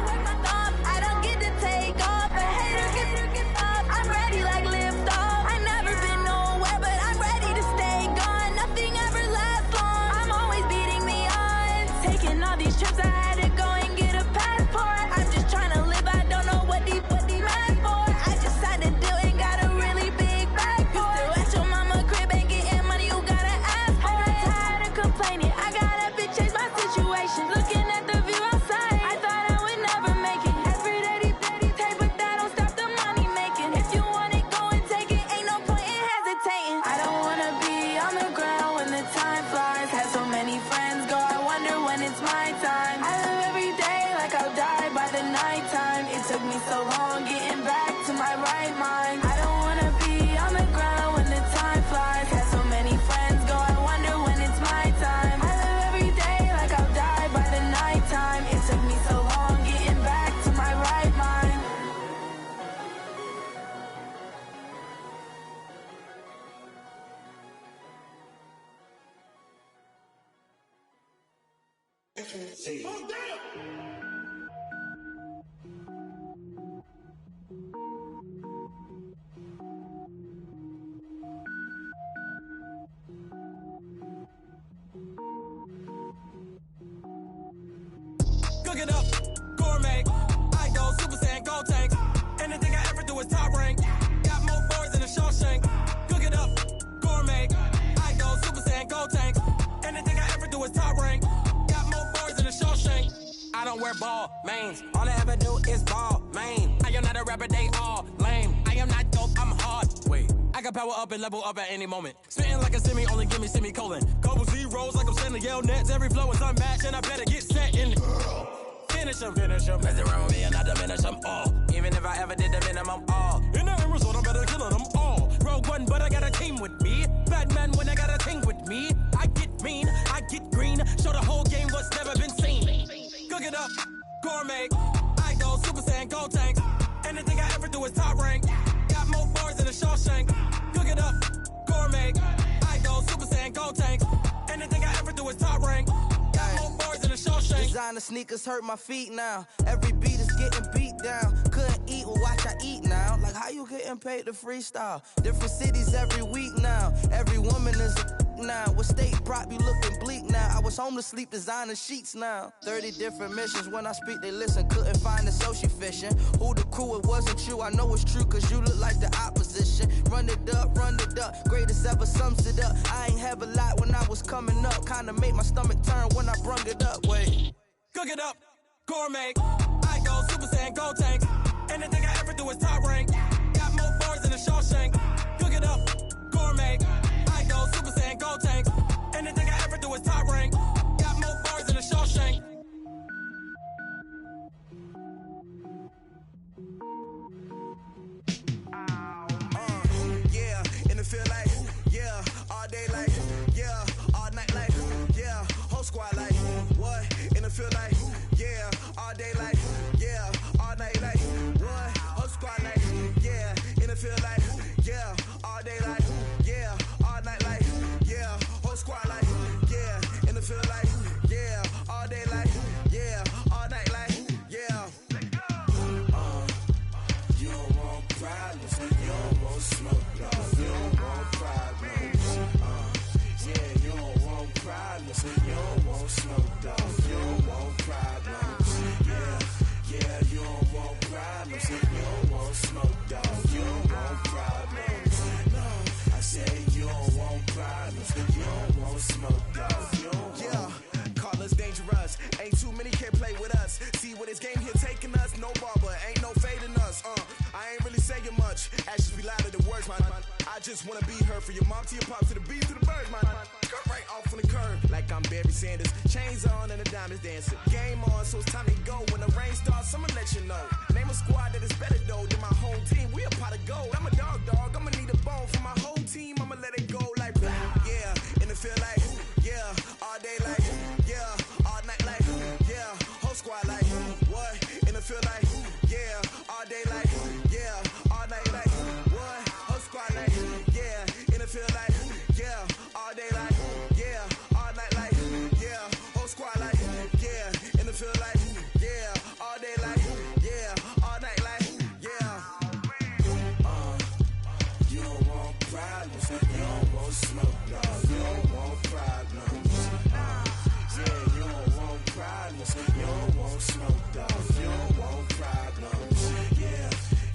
work my thumb, I don't get to take off. A hater get up, I'm ready like lift off. I never been nowhere, but I'm ready to stay gone. Nothing ever lasts long, I'm always beating the odds. Taking all these trips, I had to go and get a passport. I'm just trying to live, I don't know what these mad for. I just signed a deal and got a really big bag for it. Still at your mama crib and getting money, you gotta ask for it. Tired of complaining, I got up and changed my situation. Looking at the view outside, I thought I would never make it. Every day they take, but that don't stop the money making. If you want it, go and take it, ain't no point in hesitating. I don't wanna be on the ground when the time flies. Had so many friends go, I wonder when it's my time. I live every day like I'll die by the nighttime. It took me so long getting back to my right mind. I don't wanna be on the ground when the time flies. Had so many friends go, I wonder when it's my time. I live every day like I'll die by the nighttime. It took me so long getting back to my right mind. Cook it up, gourmet. I go Super Saiyan, gold tanks. Anything I ever do is top rank. Got more boys than a Shawshank. Cook it up, gourmet. I go Super Saiyan, gold tanks. Anything I ever do is top rank. Got more boys than a Shawshank. power up and level up at any moment. Spitting like a semi, only give me semicolon. Couple zeros like I'm sending yell nets. Every flow is unmatched and I better get set in. Finish them. Mess around with me and I diminish them all. Even if I ever did the minimum all. In the end result, I'm better killing them all. Rogue One, but I got a team with me. Batman when I got a team with me. I get mean, I get green. Show the whole game what's never been seen. Cook it up, gourmet. I go Super Saiyan, Gold Tank. Anything I ever do is top rank. Got more bars than a Shawshank. Cook it up, gourmet. I go Super Saiyan, Gold Tank. Anything I ever do is top rank. Got more bars than a Shawshank. Designer sneakers hurt my feet now. Every beat is getting beat down. Couldn't eat, well watch I eat now. Like how you getting paid to freestyle? Different cities every week now. Every woman is a now. What state prop you looking bleak now? I was home to sleep, designer sheets now. 30 different missions. When I speak they listen. Couldn't find it, so she fishing. Who the crew, it wasn't you. I know it's true cause you look like the opposition. Run it up, greatest ever sums it up. I ain't have a lot when I was coming up. Kinda made my stomach turn when I brung it up. Wait, cook it up, gourmet. I go Super Saiyan, Gold Tank. Anything I ever do is top rank. Got more bars than a Shawshank. Cook it up, gourmet. I go Super Saiyan, Gold Tank. Anything I ever do is top rank. Got more bars than a Shawshank. Yeah, and it feel like, yeah, all day like, yeah, all night like, yeah, whole squad like, what? And it feel like, yeah, all day like, yeah, all night like, what? Whole squad like, yeah, and it feel like, yeah, all day like, yeah, all night like, yeah, whole squad like, yeah, and it feel like, yeah, all day like, yeah, all night like, yeah. You don't want problems, you don't want smoke, dog. You don't want problems. Yeah, you don't want problems, you don't want smoke, dog. You don't want problems. Yeah, you don't want problems, you don't want smoke, dog. You don't want problems. No, I say you don't want problems, you don't want smoke, dog. You don't want. Yeah, call us dangerous. Ain't too many can play with us. See what this game here taking us. No barber, ain't no fading us. I ain't really saying much. Actions be louder than words, man. I just wanna be heard. For your mom to your pop to the beat to the birds, man. Cut right off on the curb like I'm Barry Sanders. Chains on and the diamonds dancing. Game on, so it's time to go. When the rain starts, I'ma let you know. Name a squad that is better though than my home team. We a pot of gold. I'm a dog. I'ma need a bone for my whole team. I'ma let it go like blah. Yeah, and it feel like yeah, all day like yeah, all night like yeah, whole squad like what? And it feel like yeah, all day like yeah, all night like what? Whole squad like yeah, and it feel like yeah, all day like yeah, all night like yeah, whole squad like yeah, and it feel like yeah, all day like yeah, all night like yeah. You don't want problems, you don't want smoke, dog. You don't want problems. Yeah, you don't want problems, you don't want smoke, dog. You don't want problems.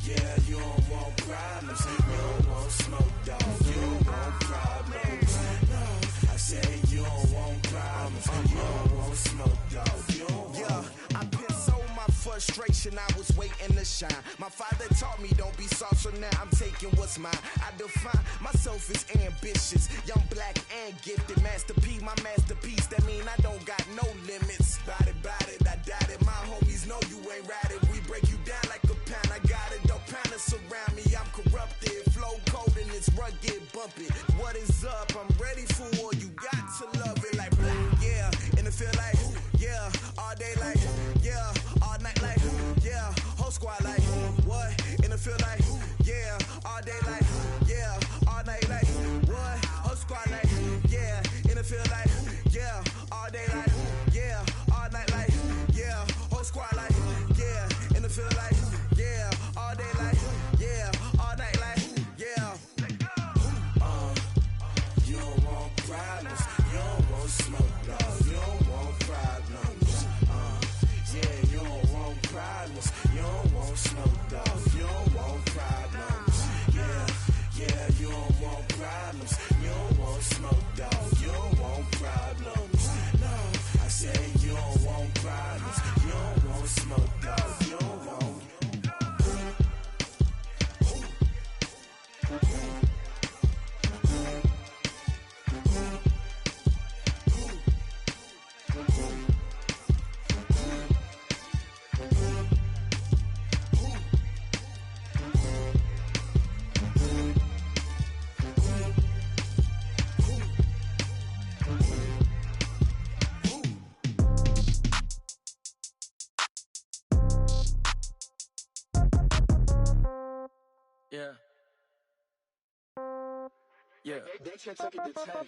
Yeah, you don't want problems, you don't want smoke, dog. You don't want problems. No, I say you don't want problems, you don't want smoke, dog. You don't want. Yeah, I pissed so my frustration, I was waiting to shine. My father taught me don't be soft, so now I'm taking what's mine. I define myself as ambitious, young, black, and gifted. Master P, my masterpiece, that mean I don't got no limits. Bout it, I doubt it. My homies know you ain't ratted. We break you down like a pound. I got it, don't pound us around me. I'm corrupted, flow cold and it's rugged, bumpy. What is up? I'm ready for war. You got to love it like blah. Yeah, and it feel like yeah, all day like yeah, all night like yeah, whole squad like what? And it feel like yeah, all day like yeah, all night like what? Whole squad like yeah, and it feel like yeah, all day like yeah, all night like yeah, whole squad like yeah, and it feel like yeah, all day like yeah, all night like yeah. You don't want problems, you don't want smoke, dog. You don't want problems. Yeah, you don't want problems, you don't want smoke, dog. You don't want problems. Yeah, you don't want problems, you don't want smoke, dog. You don't want problems. No, I say you don't want problems, you don't want smoke, dog. You don't want. Yeah.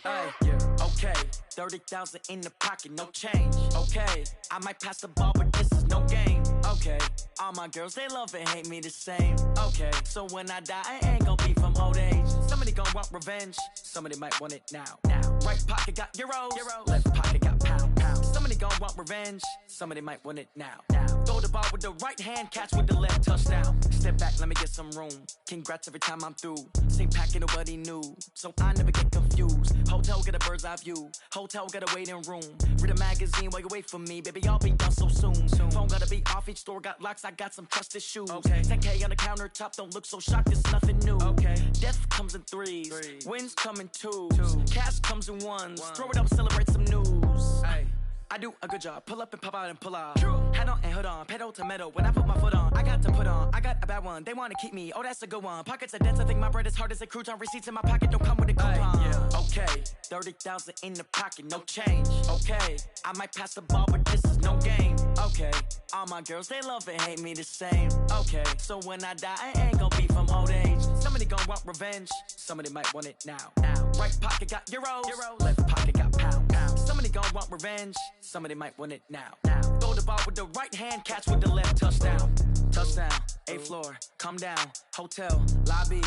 Hey, yeah. Okay, 30,000 in the pocket, no change. Okay, I might pass the ball, but this is no game. Okay, all my girls, they love and hate me the same. Okay, so when I die, I ain't gon' be from old age. Somebody gon' want revenge, somebody might want it now. Right pocket got euros, left pocket got pound. Somebody gon' want revenge, somebody might want it now. Throw the ball with the right hand, catch with the left, touchdown. Step back, let me get some room. Congrats every time I'm through. Same packet, nobody knew, so I never get confused. Hotel get a bird's eye view, hotel got a waiting room. Read a magazine while you wait for me, baby, I'll be done so soon. Phone gotta be off, each store got locks, I got some trusted shoes. 10K on the countertop, don't look so shocked, it's nothing new. Death comes in threes, wins come in twos, cash comes in ones. Throw it up, celebrate some news. I do a good job, pull up and pop out and pull out. Head on and hood on, pedal to metal. When I put my foot on, I got to put on. I got a bad one, they wanna keep me, oh that's a good one. Pockets are dense, I think my bread is hard as a crouton. Receipts in my pocket don't come with a coupon. Okay, 30,000 in the pocket, no change. Okay, I might pass the ball, but this is no game. Okay, all my girls, they love and hate me the same. Okay, so when I die, I ain't gon' be from old age. Somebody gon' want revenge, somebody might want it now. Right pocket got euros, left pocket got pound. Somebody gon' want revenge, somebody might want it now. Throw the ball with the right hand, catch with the left, touchdown. Touchdown, 8th floor, come down, hotel, lobby.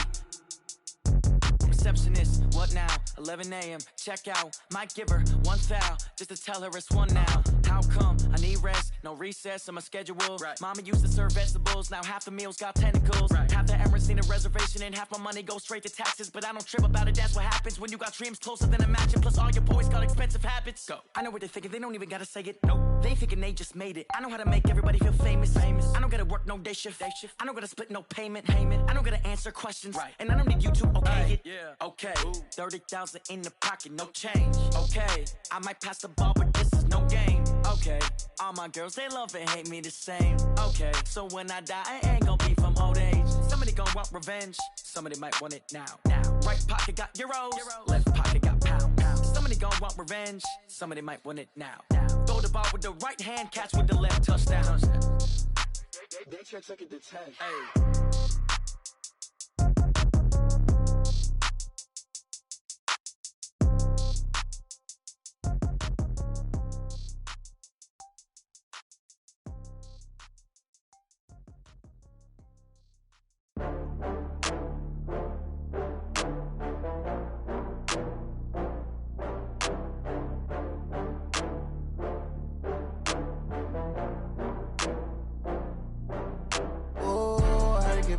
Receptionist, what now? 11 a.m., check out. Might give her one foul, just to tell her it's one now. How come? I need rest, no recess in my schedule. Mama used to serve vegetables, now half the meals got tentacles. Half the Emirates need a reservation and half my money goes straight to taxes. But I don't trip about it, that's what happens when you got dreams closer than a mansion. Plus all your boys got expensive habits. Go. I know what they're thinking, they don't even gotta say it. Nope. They thinking they just made it. I know how to make everybody feel famous. I don't gotta work no day shift. I don't gotta split no payment. I don't gotta answer questions. And I don't need you to okay it. Okay, 30,000 in the pocket, no change. Okay, I might pass the ball, but this is no game. Okay, all my girls, they love and hate me the same. Okay, so when I die, I ain't gon' be from old age. Somebody gon' want revenge, somebody might want it now. Right pocket got euros, left pocket got pound. Somebody gon' want revenge, somebody might want it now. Throw the ball with the right hand, catch with the left, touchdown. They took it to 10.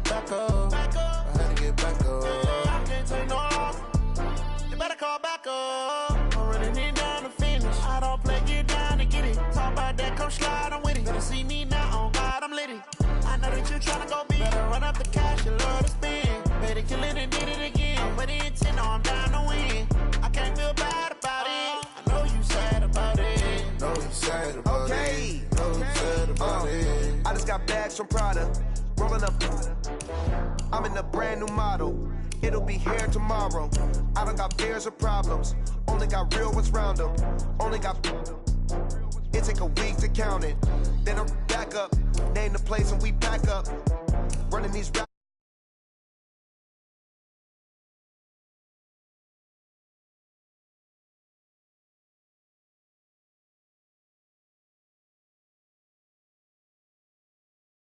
Back up. I had to get back up. I can't take no loss. You better call back up. I'm running it down to finish. I don't play, get down to get it. Talk about that, come slide, I'm with it. Better see me now, on God, I'm lit it. I know that you tryna go big. Better run up the cash, you love to spend. Better kill it and did it again. I'm with the intent, no, I'm down to win. I can't feel bad about it. I know you sad about it. Know you sad about it. Know you sad about it. I just got bags from Prada. Rolling up, I'm in a brand new model. It'll be here tomorrow. I don't got fears or problems. Only got real ones round them. Only got. It take a week to count it. Then I'm back up. Name the place and we back up. Running these rap.